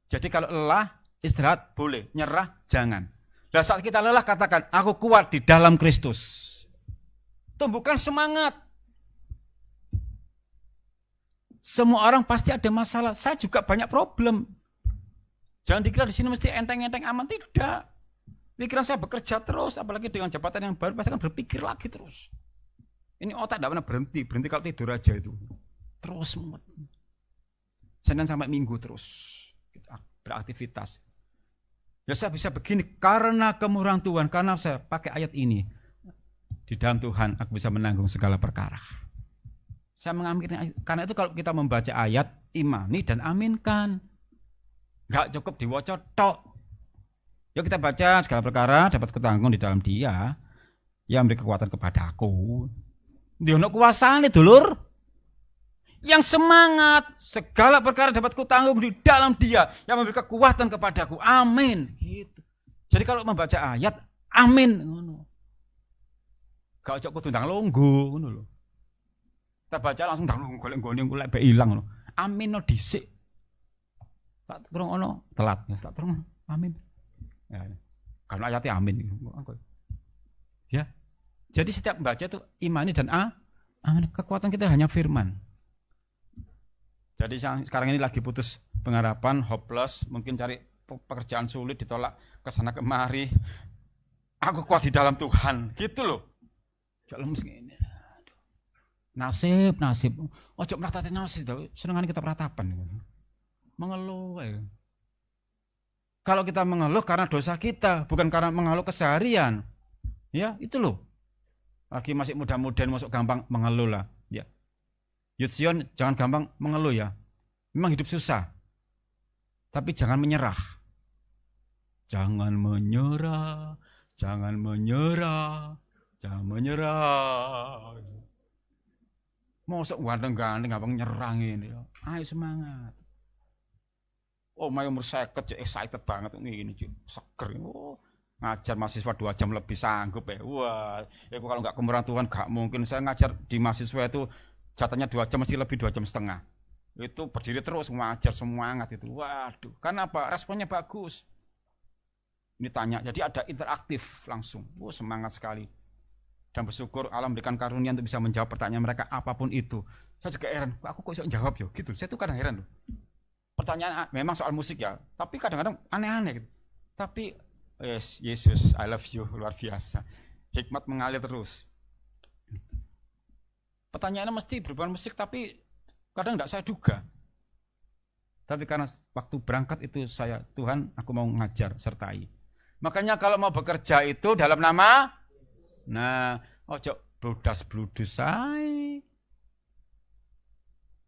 Jadi kalau lelah, istirahat boleh, nyerah jangan. Dan saat kita lelah katakan, aku kuat di dalam Kristus. Tumbuhkan semangat. Semua orang pasti ada masalah. Saya juga banyak problem. Jangan dikira di sini mesti enteng-enteng aman, tidak. Pikiran saya bekerja terus, apalagi dengan jabatan yang baru pasti akan berpikir lagi terus. Ini otak tidak pernah berhenti kalau tidur aja itu. Terus mumet. Senin sampai Minggu terus beraktivitas. Ya saya bisa begini karena kemurahan Tuhan, karena saya pakai ayat ini. Di dalam Tuhan aku bisa menanggung segala perkara. Saya mengambil, karena itu kalau kita membaca ayat, imani dan aminkan. Enggak cukup diwaca tok. Yuk kita baca segala perkara dapat kutanggung di dalam Dia yang memberi kekuatan kepadaku. Dia ono kuasane dulur. Yang semangat, segala perkara dapat kutanggung di dalam Dia yang memberi kekuatan kepadaku. Amin. Gitu. Jadi kalau membaca ayat, amin. Gak cocok tundang longgo, ngono lho. Kita baca langsung tundang longgo, golek be ilang lho. Amin no dhisik. Tak terung ono telat, tak terung amin. Ya. Kalau ayatnya amin. Ya. Jadi setiap membaca itu imani dan amin. Kekuatan kita hanya firman. Jadi sekarang ini lagi putus pengharapan, hopeless, mungkin cari pekerjaan sulit, ditolak kesana kemari. Aku kuat di dalam Tuhan, gitu loh. Jangan ini. Nasib. Ojo meratapi nasib, senengan kita peratapan. Mengeluh. Kalau kita mengeluh karena dosa kita, bukan karena mengeluh keseharian. Ya, itu loh. Lagi masih muda-muda, masuk gampang mengeluh lah. Ya. Yudsion, jangan gampang mengeluh ya. Memang hidup susah. Tapi jangan menyerah. Jangan menyerah. Mosok ganteng-ganteng gampang nyerang ini. Ayo semangat. Oh, my umur 50 excited banget ini seger. Oh, ngajar mahasiswa 2 jam lebih sanggup ya. Wah, ya kalau nggak kemurahan Tuhan nggak mungkin. Saya ngajar di mahasiswa itu jatahnya 2 jam mesti lebih 2 jam setengah. Itu berdiri terus ngajar semangat itu. Waduh, kenapa? Responnya bagus. Ini tanya, jadi ada interaktif langsung. Semangat sekali. Dan bersyukur Allah memberikan karunia untuk bisa menjawab pertanyaan mereka apapun itu. Saya juga heran, aku kok bisa jawab ya gitu. Saya tuh kadang heran loh. Pertanyaan memang soal musik ya, tapi kadang-kadang aneh-aneh gitu. Tapi yes, Yesus, I love you, luar biasa. Hikmat mengalir terus. Pertanyaannya mesti berhubungan musik, tapi kadang tidak saya duga. Tapi karena waktu berangkat itu saya, Tuhan aku mau ngajar, sertai. Makanya kalau mau bekerja itu dalam nama, ojo bludas-bludus saya.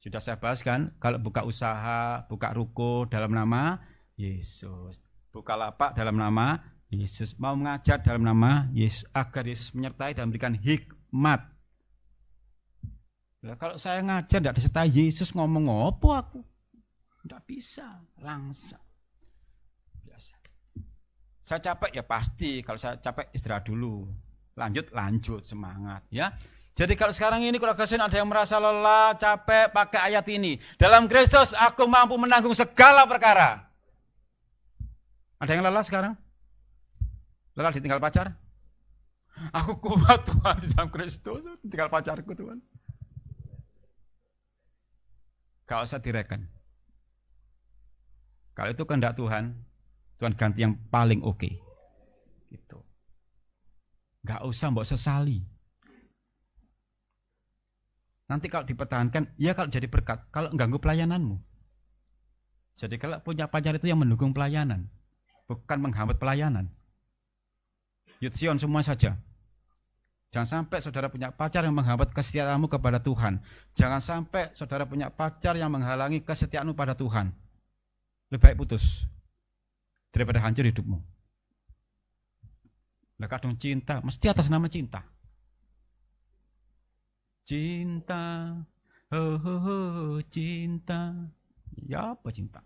Sudah saya bahas kan, kalau buka usaha, buka ruko dalam nama Yesus. Buka lapak dalam nama Yesus. Mau mengajar dalam nama Yesus, agar Yesus menyertai dan memberikan hikmat. Nah, kalau saya ngajar tidak disertai Yesus, ngomong apa aku? Tidak bisa, langsung. Biasa. Saya capek ya pasti, kalau saya capek istirahat dulu. Lanjut, semangat ya. Jadi kalau sekarang ini kalau kalian ada yang merasa lelah, capek, pakai ayat ini. Dalam Kristus aku mampu menanggung segala perkara. Ada yang lelah sekarang? Lelah ditinggal pacar? Aku kuat Tuhan di dalam Kristus, tinggal pacarku Tuhan. Gak usah direken. Kalau itu kehendak Tuhan, Tuhan ganti yang paling oke. Gitu. Gak usah mbok sesali. Nanti kalau dipertahankan, ya kalau jadi berkat, kalau ganggu pelayananmu. Jadi kalau punya pacar itu yang mendukung pelayanan, bukan menghambat pelayanan. Yudsion semua saja. Jangan sampai saudara punya pacar yang menghambat kesetiaanmu kepada Tuhan. Jangan sampai saudara punya pacar yang menghalangi kesetiaanmu pada Tuhan. Lebih baik putus daripada hancur hidupmu. Lah kadang cinta, mesti atas nama cinta. Cinta, cinta. Ya apa cinta?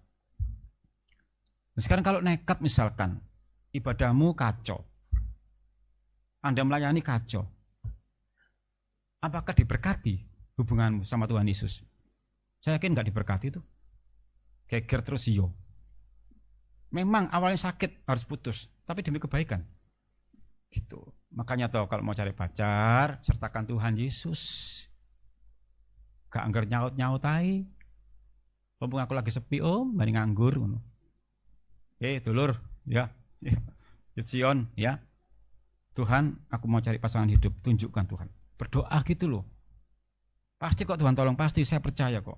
Nah, sekarang kalau nekat misalkan, ibadahmu kacau. Anda melayani kacau. Apakah diberkati hubunganmu sama Tuhan Yesus? Saya yakin enggak diberkati itu. Geger terus yo. Memang awalnya sakit harus putus, tapi demi kebaikan. Gitu. Makanya toh kalau mau cari pacar, sertakan Tuhan Yesus. Gak anggar nyaut-nyaut ae. Mumpung aku lagi sepi mari nganggur ngono. Dulur, ya. Yudsion, ya. Tuhan, aku mau cari pasangan hidup, tunjukkan Tuhan. Berdoa gitu loh. Pasti kok Tuhan tolong, pasti saya percaya kok.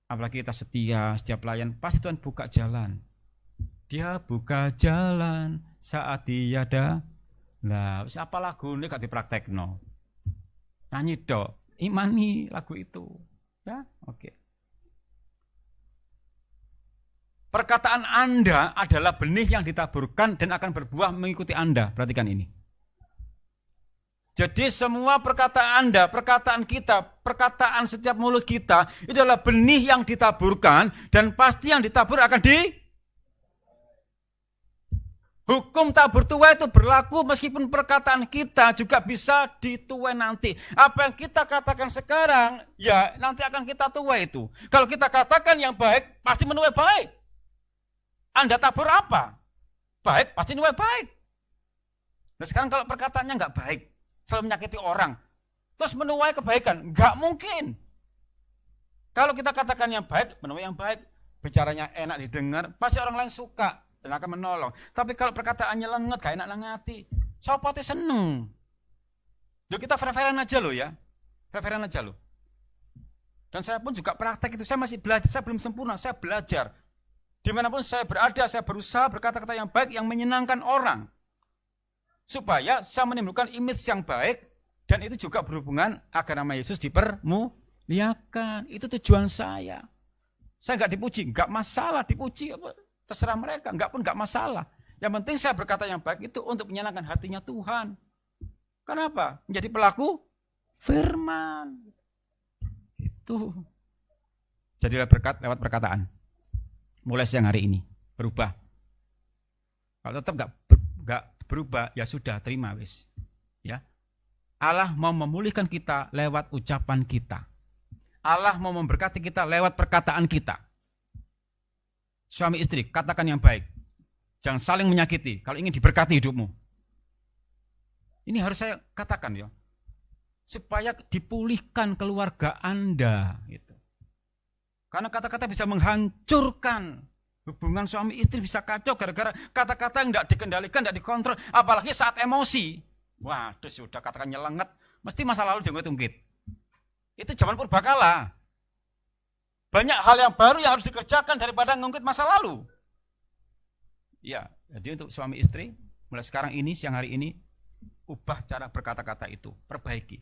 Apalagi kita setia, setiap pelayan, pasti Tuhan buka jalan. Dia buka jalan saat tiada. Lah, siapa lagu ini gak dipraktekno. Nyanyi dok, imani lagu itu. Ya, oke. Perkataan Anda adalah benih yang ditaburkan dan akan berbuah mengikuti Anda. Perhatikan ini. Jadi semua perkataan Anda, perkataan kita, perkataan setiap mulut kita, itu adalah benih yang ditaburkan dan pasti yang ditabur akan Hukum tabur tuai itu berlaku meskipun perkataan kita juga bisa dituai nanti. Apa yang kita katakan sekarang, ya nanti akan kita tuai itu. Kalau kita katakan yang baik, pasti menuai baik. Anda tabur apa? Baik, pasti menuai baik. Nah sekarang kalau perkataannya nggak baik, selalu menyakiti orang, terus menuai kebaikan, nggak mungkin. Kalau kita katakan yang baik, menuai yang baik, bicaranya enak didengar, pasti orang lain suka dan akan menolong. Tapi kalau perkataannya lenget, gak enak nang ati, siapa seneng. Yuk kita fair-fairan aja loh ya, fair-fairan aja loh. Dan saya pun juga praktek itu, saya masih belajar, saya belum sempurna, saya belajar. Dimanapun saya berada, saya berusaha berkata-kata yang baik, yang menyenangkan orang. Supaya saya menimbulkan image yang baik, dan itu juga berhubungan agar nama Yesus dipermuliakan. Itu tujuan saya. Saya enggak dipuji, enggak masalah dipuji, terserah mereka, enggak masalah. Yang penting saya berkata yang baik itu untuk menyenangkan hatinya Tuhan. Kenapa? Menjadi pelaku firman. Itu. Jadilah berkat lewat perkataan. Mulai siang hari ini berubah. Kalau tetap enggak berubah, ya sudah, terima wis. Ya. Allah mau memulihkan kita lewat ucapan kita. Allah mau memberkati kita lewat perkataan kita. Suami istri, katakan yang baik. Jangan saling menyakiti kalau ingin diberkati hidupmu. Ini harus saya katakan ya. Supaya dipulihkan keluarga Anda gitu. Karena kata-kata bisa menghancurkan hubungan suami istri, bisa kacau gara-gara kata-kata yang tidak dikendalikan, tidak dikontrol, apalagi saat emosi. Waduh, sudah katakan nyelenget, mesti masa lalu jenggot-ungkit. Itu zaman purbakala. Banyak hal yang baru yang harus dikerjakan daripada ngungkit masa lalu. Ya, jadi untuk suami istri, mulai sekarang ini, siang hari ini, ubah cara berkata-kata itu, perbaiki.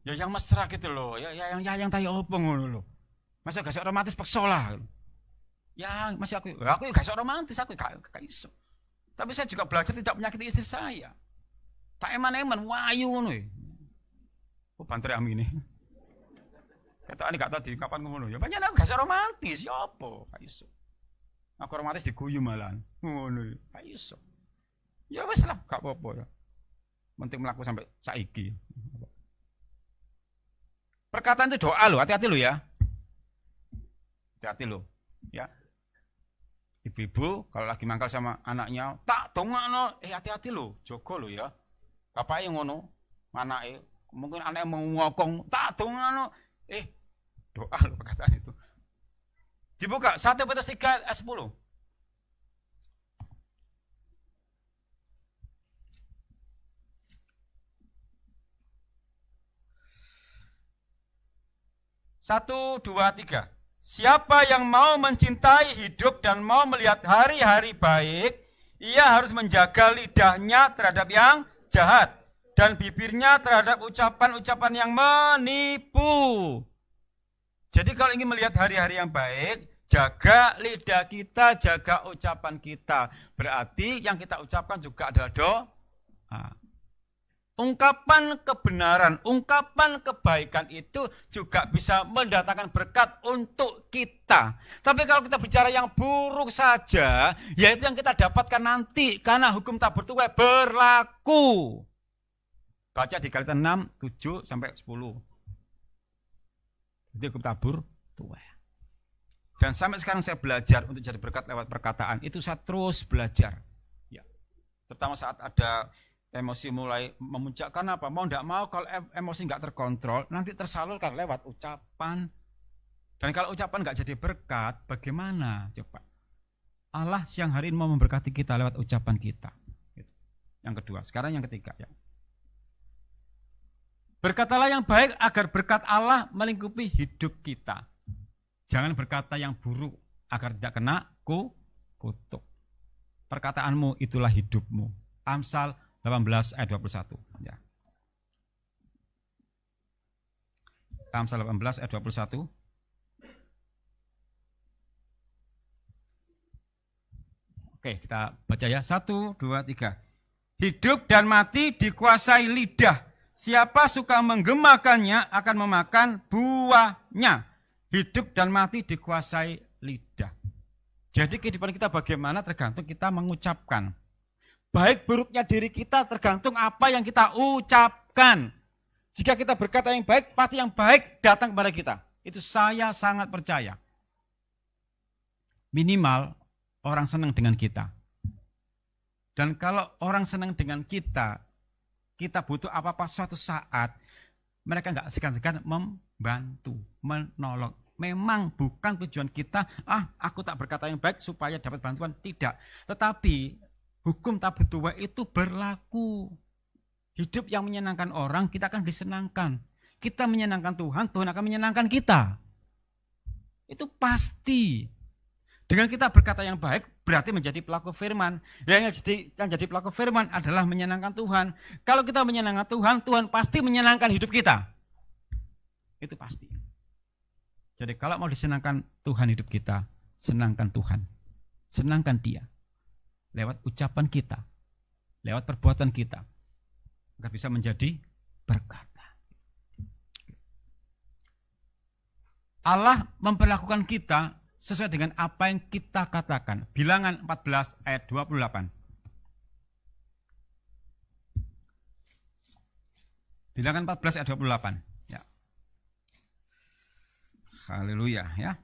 Ya yang mesra gitu loh, ya yang tayo opo ngono loh. Masa gak romantis peksolah. Ya masih aku gak romantis, aku gak iso. Tapi saya juga belajar tidak menyakiti istri saya. Tak eman-eman, wayu ngono. Banter amine. Kata ini gak tahu di kapan ngono ya. Banyak aku gak romantis, ya apa? Gak iso. Aku romantis diguyu malan. Ngono, gak iso. Ya wis lah, gak apa-apa ya. Penting melaku sampai saiki. Perkataan itu doa loh, hati-hati loh ya. Hati-hati loh, ya. Ibu-ibu kalau lagi mangkal sama anaknya, tak dongakno, hati-hati loh, jogo loh ya. Bapaknya ngono, anaknya, mungkin anaknya mau ngokong, tak dongakno, doa loh perkataan itu. Dibuka 1 Petrus 3 ayat 10. 1, 2, 3. Siapa yang mau mencintai hidup dan mau melihat hari-hari baik, ia harus menjaga lidahnya terhadap yang jahat dan bibirnya terhadap ucapan-ucapan yang menipu. Jadi kalau ingin melihat hari-hari yang baik, jaga lidah kita, jaga ucapan kita. Berarti yang kita ucapkan juga adalah doa. Ungkapan kebenaran, ungkapan kebaikan itu juga bisa mendatangkan berkat untuk kita. Tapi kalau kita bicara yang buruk saja, yaitu yang kita dapatkan nanti karena hukum tabur tuai berlaku. Baca di Galatia 6, 7 sampai 10. Itu hukum tabur tuai. Dan sampai sekarang saya belajar untuk jadi berkat lewat perkataan. Itu saya terus belajar. Ya. Terutama saat ada emosi mulai memuncak. Karena apa? Mau tidak mau kalau emosi nggak terkontrol, nanti tersalurkan lewat ucapan. Dan kalau ucapan nggak jadi berkat, bagaimana? Coba. Allah siang hari ini mau memberkati kita lewat ucapan kita. Yang kedua. Sekarang yang ketiga. Ya. Berkatalah yang baik agar berkat Allah melingkupi hidup kita. Jangan berkata yang buruk agar tidak kena kutuk. Perkataanmu itulah hidupmu. Amsal 18 ayat 21. Ya. Amsal 18 ayat 21. Oke, kita baca ya. 1, 2, 3. Hidup dan mati dikuasai lidah. Siapa suka menggemakannya akan memakan buahnya. Hidup dan mati dikuasai lidah. Jadi kehidupan kita bagaimana tergantung kita mengucapkan. Baik buruknya diri kita tergantung apa yang kita ucapkan. Jika kita berkata yang baik, pasti yang baik datang kepada kita. Itu saya sangat percaya. Minimal orang senang dengan kita. Dan kalau orang senang dengan kita butuh apa-apa suatu saat, mereka nggak segan-segan membantu, menolong. Memang bukan tujuan kita, aku tak berkata yang baik supaya dapat bantuan. Tidak. Tetapi hukum tabur tuai itu berlaku. Hidup yang menyenangkan orang, kita akan disenangkan. Kita menyenangkan Tuhan, Tuhan akan menyenangkan kita. Itu pasti. Dengan kita berkata yang baik, berarti menjadi pelaku firman. Yang jadi pelaku firman adalah menyenangkan Tuhan. Kalau kita menyenangkan Tuhan, Tuhan pasti menyenangkan hidup kita. Itu pasti. Jadi kalau mau disenangkan Tuhan hidup kita, senangkan Tuhan. Senangkan Dia. Lewat ucapan kita, lewat perbuatan kita, agar bisa menjadi berkat. Allah memperlakukan kita sesuai dengan apa yang kita katakan. Bilangan 14 ayat 28. Bilangan 14 ayat 28. Ya. Haleluya ya.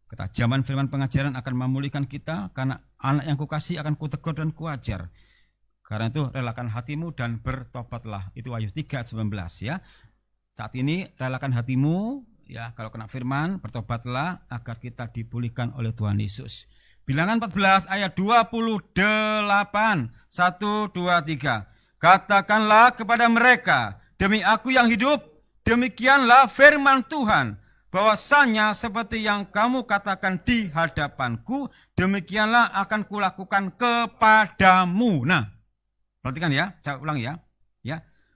Ketajaman firman pengajaran akan memulihkan kita, karena anak yang kukasih akan kutegur dan kuajar. Karena itu relakan hatimu dan bertobatlah. Itu Wahyu 3 ayat 19 ya. Saat ini relakan hatimu ya, kalau kena firman bertobatlah agar kita dipulihkan oleh Tuhan Yesus. Bilangan 14 ayat 28. 1, 2, 3. Katakanlah kepada mereka, demi aku yang hidup, demikianlah firman Tuhan, bahwasanya seperti yang kamu katakan di hadapanku, demikianlah akan kulakukan kepadamu. Nah, perhatikan ya, saya ulang ya.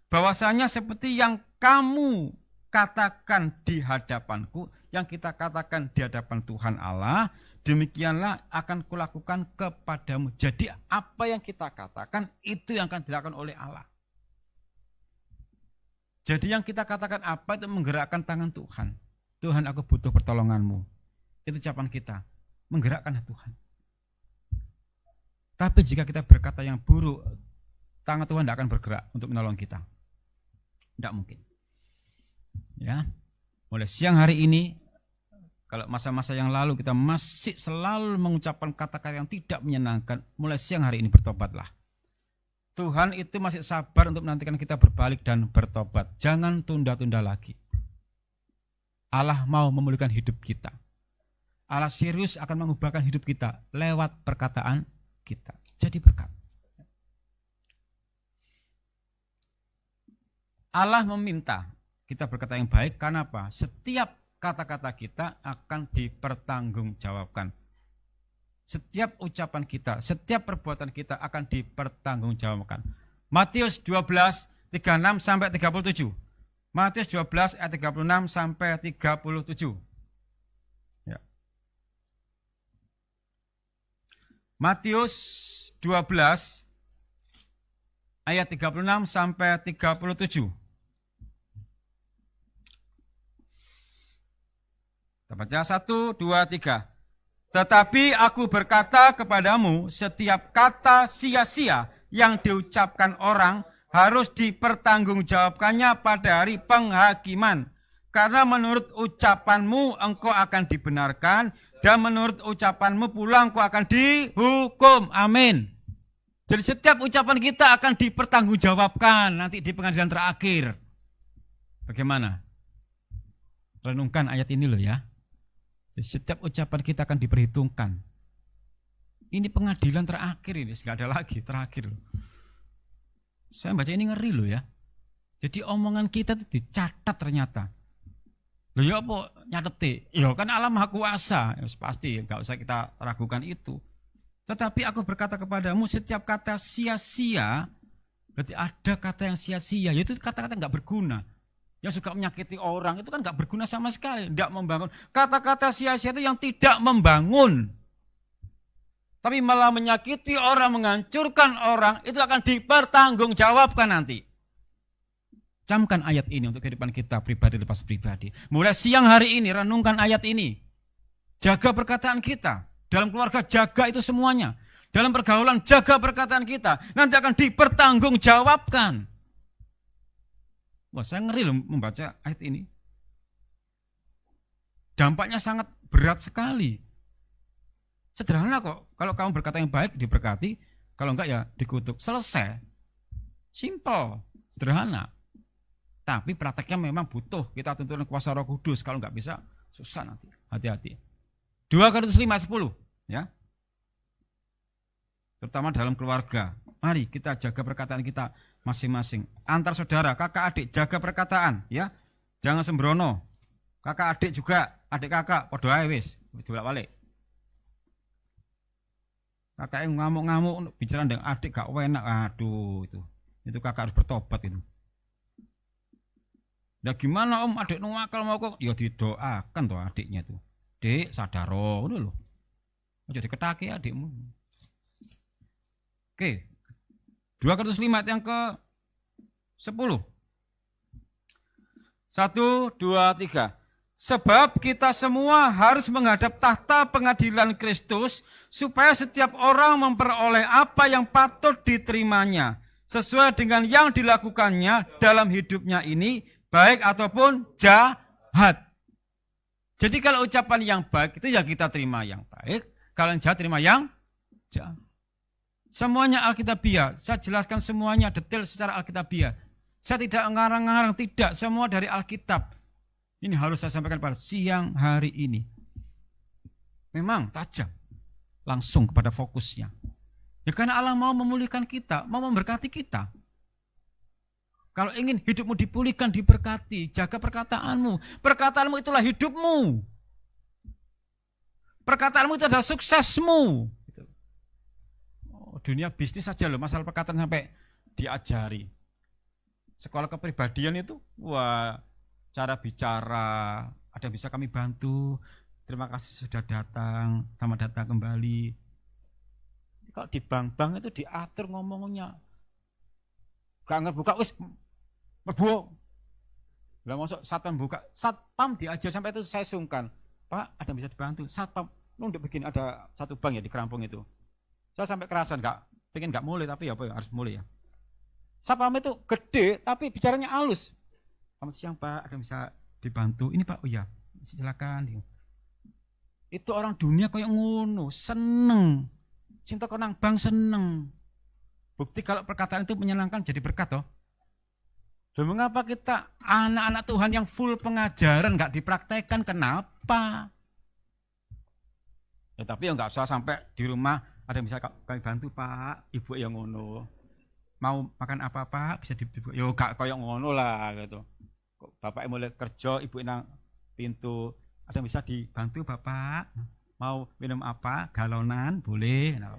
Bahwasanya seperti yang kamu katakan di hadapanku, yang kita katakan di hadapan Tuhan Allah, demikianlah akan kulakukan kepadamu. Jadi apa yang kita katakan, itu yang akan dilakukan oleh Allah. Jadi yang kita katakan apa itu menggerakkan tangan Tuhan. Tuhan, aku butuh pertolonganmu. Itu ucapan kita, menggerakkan Tuhan. Tapi jika kita berkata yang buruk, tangan Tuhan tidak akan bergerak untuk menolong kita. Tidak mungkin. Ya, mulai siang hari ini, kalau masa-masa yang lalu kita masih selalu mengucapkan kata-kata yang tidak menyenangkan, mulai siang hari ini bertobatlah. Tuhan itu masih sabar untuk menantikan kita berbalik dan bertobat. Jangan tunda-tunda lagi. Allah mau memulihkan hidup kita. Allah serius akan mengubahkan hidup kita lewat perkataan kita. Jadi berkat. Allah meminta kita berkata yang baik, karena apa? Setiap kata-kata kita akan dipertanggungjawabkan. Setiap ucapan kita, setiap perbuatan kita akan dipertanggungjawabkan. Matius 12, 36 sampai 37. Matius 12 ayat 36 sampai 37. Ya. Matius 12 ayat 36 sampai 37. Kita baca 1, 2, 3. Tetapi aku berkata kepadamu, setiap kata sia-sia yang diucapkan orang harus dipertanggungjawabkannya pada hari penghakiman. Karena menurut ucapanmu engkau akan dibenarkan, dan menurut ucapanmu pula engkau akan dihukum. Amin. Jadi setiap ucapan kita akan dipertanggungjawabkan nanti di pengadilan terakhir. Bagaimana? Renungkan ayat ini loh ya. Jadi setiap ucapan kita akan diperhitungkan. Ini pengadilan terakhir ini, nggak ada lagi, terakhir loh. Saya baca ini ngeri loh ya. Jadi omongan kita itu dicatat ternyata. Loh ya apa nyateti? Ya kan Allah Maha Kuasa, ya, pasti nggak usah kita ragukan itu. Tetapi aku berkata kepadamu, setiap kata sia-sia, berarti ada kata yang sia-sia, yaitu kata-kata nggak berguna. Yang suka menyakiti orang itu kan nggak berguna sama sekali, tidak membangun. Kata-kata sia-sia itu yang tidak membangun, tapi malah menyakiti orang, menghancurkan orang, itu akan dipertanggungjawabkan nanti. Camkan ayat ini untuk kehidupan kita pribadi lepas pribadi. Mulai siang hari ini renungkan ayat ini. Jaga perkataan kita. Dalam keluarga jaga itu semuanya. Dalam pergaulan jaga perkataan kita. Nanti akan dipertanggungjawabkan. Wah, saya ngeri loh membaca ayat ini. Dampaknya sangat berat sekali. Sederhana kok. Kalau kamu berkata yang baik diberkati, kalau enggak ya dikutuk. Selesai. Simple, sederhana. Tapi prakteknya memang butuh kita tuntunan kuasa Roh Kudus. Kalau enggak bisa susah nanti. Hati-hati. 2 Korintus 5:10 ya. Terutama dalam keluarga. Mari kita jaga perkataan kita masing-masing. Antar saudara, kakak adik, jaga perkataan ya. Jangan sembrono. Kakak adik juga, adik kakak, padha ae wis, bolak-balik. Kakak yang ngamuk-ngamuk bicara dengan adik gak enak. Aduh, itu kakak harus bertobat itu. Nah gimana om, adik nuwakal mau kok? Ya didoakan tuh adiknya tuh. Dek, sadaro, ngono lho. Aja diketake adikmu. Oke. 2 Korintus 5 yang ke 10. 1, 2, 3. Sebab kita semua harus menghadap tahta pengadilan Kristus, supaya setiap orang memperoleh apa yang patut diterimanya, sesuai dengan yang dilakukannya dalam hidupnya ini, baik ataupun jahat. Jadi kalau ucapan yang baik itu ya kita terima yang baik, kalau yang jahat terima yang jahat. Semuanya Alkitabiah, saya jelaskan semuanya detail secara Alkitabiah. Saya tidak ngarang-ngarang, tidak, semua dari Alkitab. Ini harus saya sampaikan pada siang hari ini. Memang tajam, langsung kepada fokusnya. Ya karena Allah mau memulihkan kita, mau memberkati kita. Kalau ingin hidupmu dipulihkan, diberkati, jaga perkataanmu. Perkataanmu itulah hidupmu. Perkataanmu itu adalah suksesmu. Dunia bisnis saja loh, masalah perkataan sampai diajari. Sekolah kepribadian itu, wah, cara bicara, ada yang bisa kami bantu, terima kasih sudah datang, selamat datang kembali. Kalau di bank-bank itu diatur ngomongnya. Gak ngebuka, wis, merbuo. Lah masuk satpam buka, satpam diajar sampai itu saya sungkan. Pak, ada yang bisa dibantu, satpam, lu udah bikin ada satu bank ya di Kerampung itu. Saya sampai kerasan, pengen nggak mulai, tapi ya apa ya, harus mulai ya. Satpam itu gede, tapi bicaranya halus. Selamat siang Pak, ada yang bisa dibantu? Ini Pak, oh ya, silakan. Itu orang dunia kayak ngono, seneng. Cinta konang bang seneng. Bukti kalau perkataan itu menyenangkan jadi berkat toh. Dan mengapa kita anak-anak Tuhan yang full pengajaran nggak dipraktekkan? Kenapa? Ya tapi ya nggak usah sampai di rumah ada yang bisa kami bantu Pak, ibu yang ngono. Mau makan apa Pak? Bisa dibuat. Yo gak koyo ngono lah gitu. Bapak mulai kerja, ibu nang pintu. Ada yang bisa dibantu Bapak? Mau minum apa? Galonan boleh. Nah,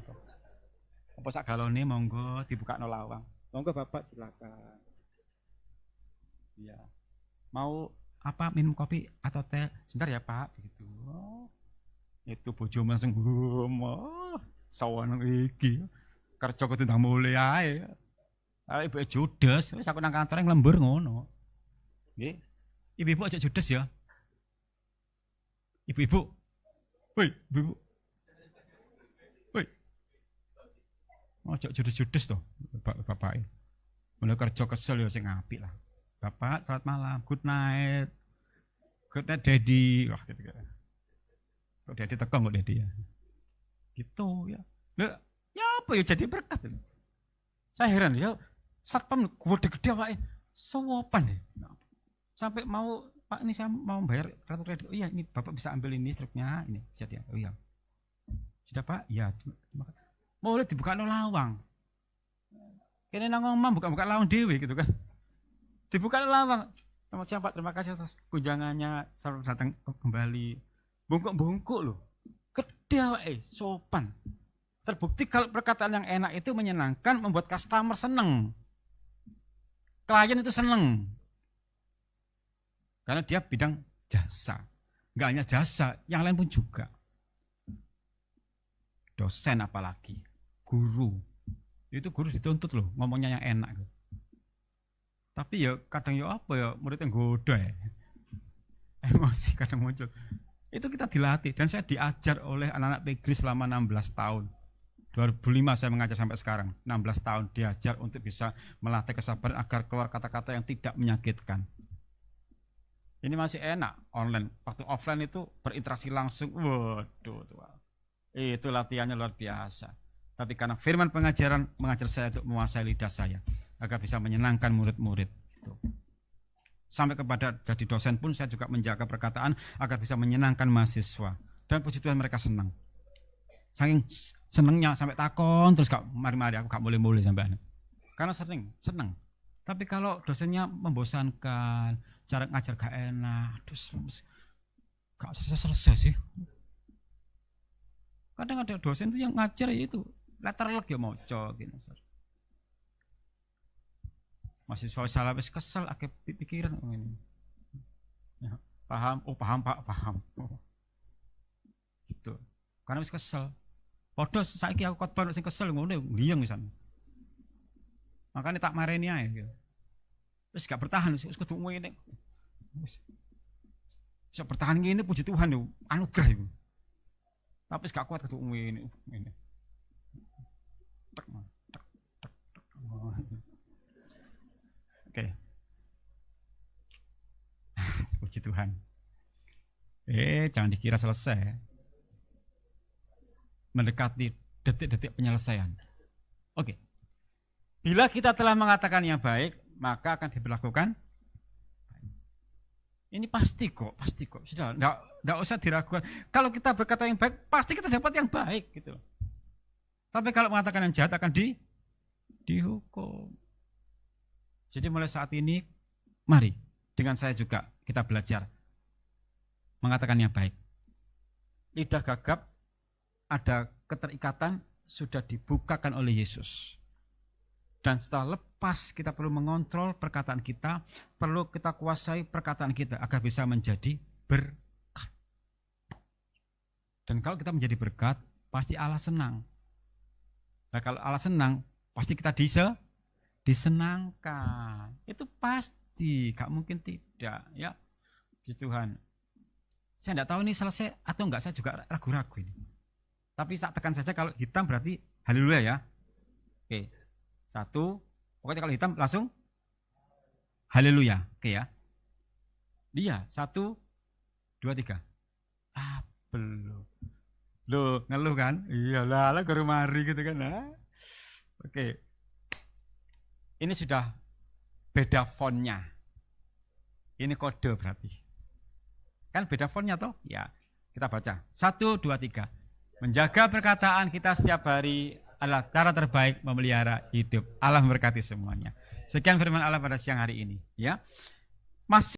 apa sak galone monggo dibuka no lawang. Monggo Bapak silakan. Iya. Mau apa minum kopi atau teh? Sebentar ya Pak, begitu. Oh, itu bojomu langsung oh, sawan iki. Kerja kudu ndang mulai ae. Ibu judes, wis aku nang kantor nglembur ngono. Nggih. Ibu-ibu aja judes ya. Ibu-ibu. Woi, ibu-ibu. Woi. Ojo judes-judes to, bapak. Mulai kerja kesel ya sing apik lah. Bapak, selamat malam. Good night. Good night, Daddy. Wah, gitu kan. Kok Daddy teko kok Daddy ya. Gitu ya. Lah, ya apa ya jadi berkat. Saya heran ya, satpam gede-gede awake. Sopan deh. Sampai mau Pak ini saya mau bayar kartu kredit. Oh iya, ini Bapak bisa ambil ini struknya, ini bisa dia. Oh iya. Sudah Pak? Iya. Mau dibuka no lawang. Kene nang omah buka-buka lawang dhewe gitu kan. Dibuka lawang. Selamat siang Pak, terima kasih atas kunjangannya. Selamat datang kembali. Bungkuk-bungkuk loh. Gede awake, sopan. Terbukti kalau perkataan yang enak itu menyenangkan, membuat customer seneng. Klien itu seneng. Karena dia bidang jasa. Enggak hanya jasa, yang lain pun juga. Dosen apalagi, guru. Itu guru dituntut loh, ngomongnya yang enak. Tapi ya kadang ya apa ya, muridnya goda ya. Emosi kadang muncul. Itu kita dilatih dan saya diajar oleh anak-anak PGRI selama 16 tahun. 2005 saya mengajar sampai sekarang, 16 tahun diajar untuk bisa melatih kesabaran agar keluar kata-kata yang tidak menyakitkan. Ini masih enak online. Waktu offline itu berinteraksi langsung, waduh, itu latihannya luar biasa. Tapi karena firman pengajaran mengajar saya untuk menguasai lidah saya agar bisa menyenangkan murid-murid. Sampai kepada jadi dosen pun saya juga menjaga perkataan agar bisa menyenangkan mahasiswa. Dan puji Tuhan mereka senang. Saking senengnya sampai takon terus gak mari-mari aku gak boleh-boleh sampai. Karena seneng. Tapi kalau dosennya membosankan, cara ngajar gak enak, terus gak selesai sih. Kadang ada dosen itu yang ngajar ya itu letterlek ya moco gitu. Mahasiswa salah wis kesel akeh pikiran ngene. Ya, paham, paham Pak, paham. Gitu. Karena wis kesel. Padha saiki aku khotbah sing kesel ngono liyeng wisan. Makanya tak mareni ae gitu. Wis gak bertahan wis kudu ngene. Bisa bertahan ngene puji Tuhan yo, anugerah iku. Tapi gak kuat kudu ngene. Oke. Puji Tuhan. Jangan dikira selesai. Mendekati detik-detik penyelesaian. Oke. Bila kita telah mengatakan yang baik, maka akan diberlakukan. Ini pasti kok. Sudah, enggak usah diragukan. Kalau kita berkata yang baik, pasti kita dapat yang baik gitu. Tapi kalau mengatakan yang jahat akan dihukum. Jadi mulai saat ini, mari dengan saya juga kita belajar mengatakan yang baik. Lidah gagap ada keterikatan sudah dibukakan oleh Yesus. Dan setelah lepas kita perlu mengontrol perkataan kita, perlu kita kuasai perkataan kita agar bisa menjadi berkat. Dan kalau kita menjadi berkat, pasti Allah senang. Nah kalau Allah senang, pasti kita disenangkan. Itu pasti, gak mungkin tidak. Ya, puji Tuhan. Saya tidak tahu ini selesai atau enggak, saya juga ragu-ragu ini. Tapi saya tekan saja kalau hitam berarti haleluya ya. Oke, 1, pokoknya kalau hitam langsung haleluya. Oke ya. Iya, 1, 2, 3. Belum. Loh, ngeluh kan? Iyalah, baru mari gitu kan. Oke. Ini sudah beda fontnya. Ini kode berarti. Kan beda fontnya toh? Ya. Kita baca. 1, 2, 3. Menjaga perkataan kita setiap hari adalah cara terbaik memelihara hidup. Allah memberkati semuanya. Sekian firman Allah pada siang hari ini. Ya. Masih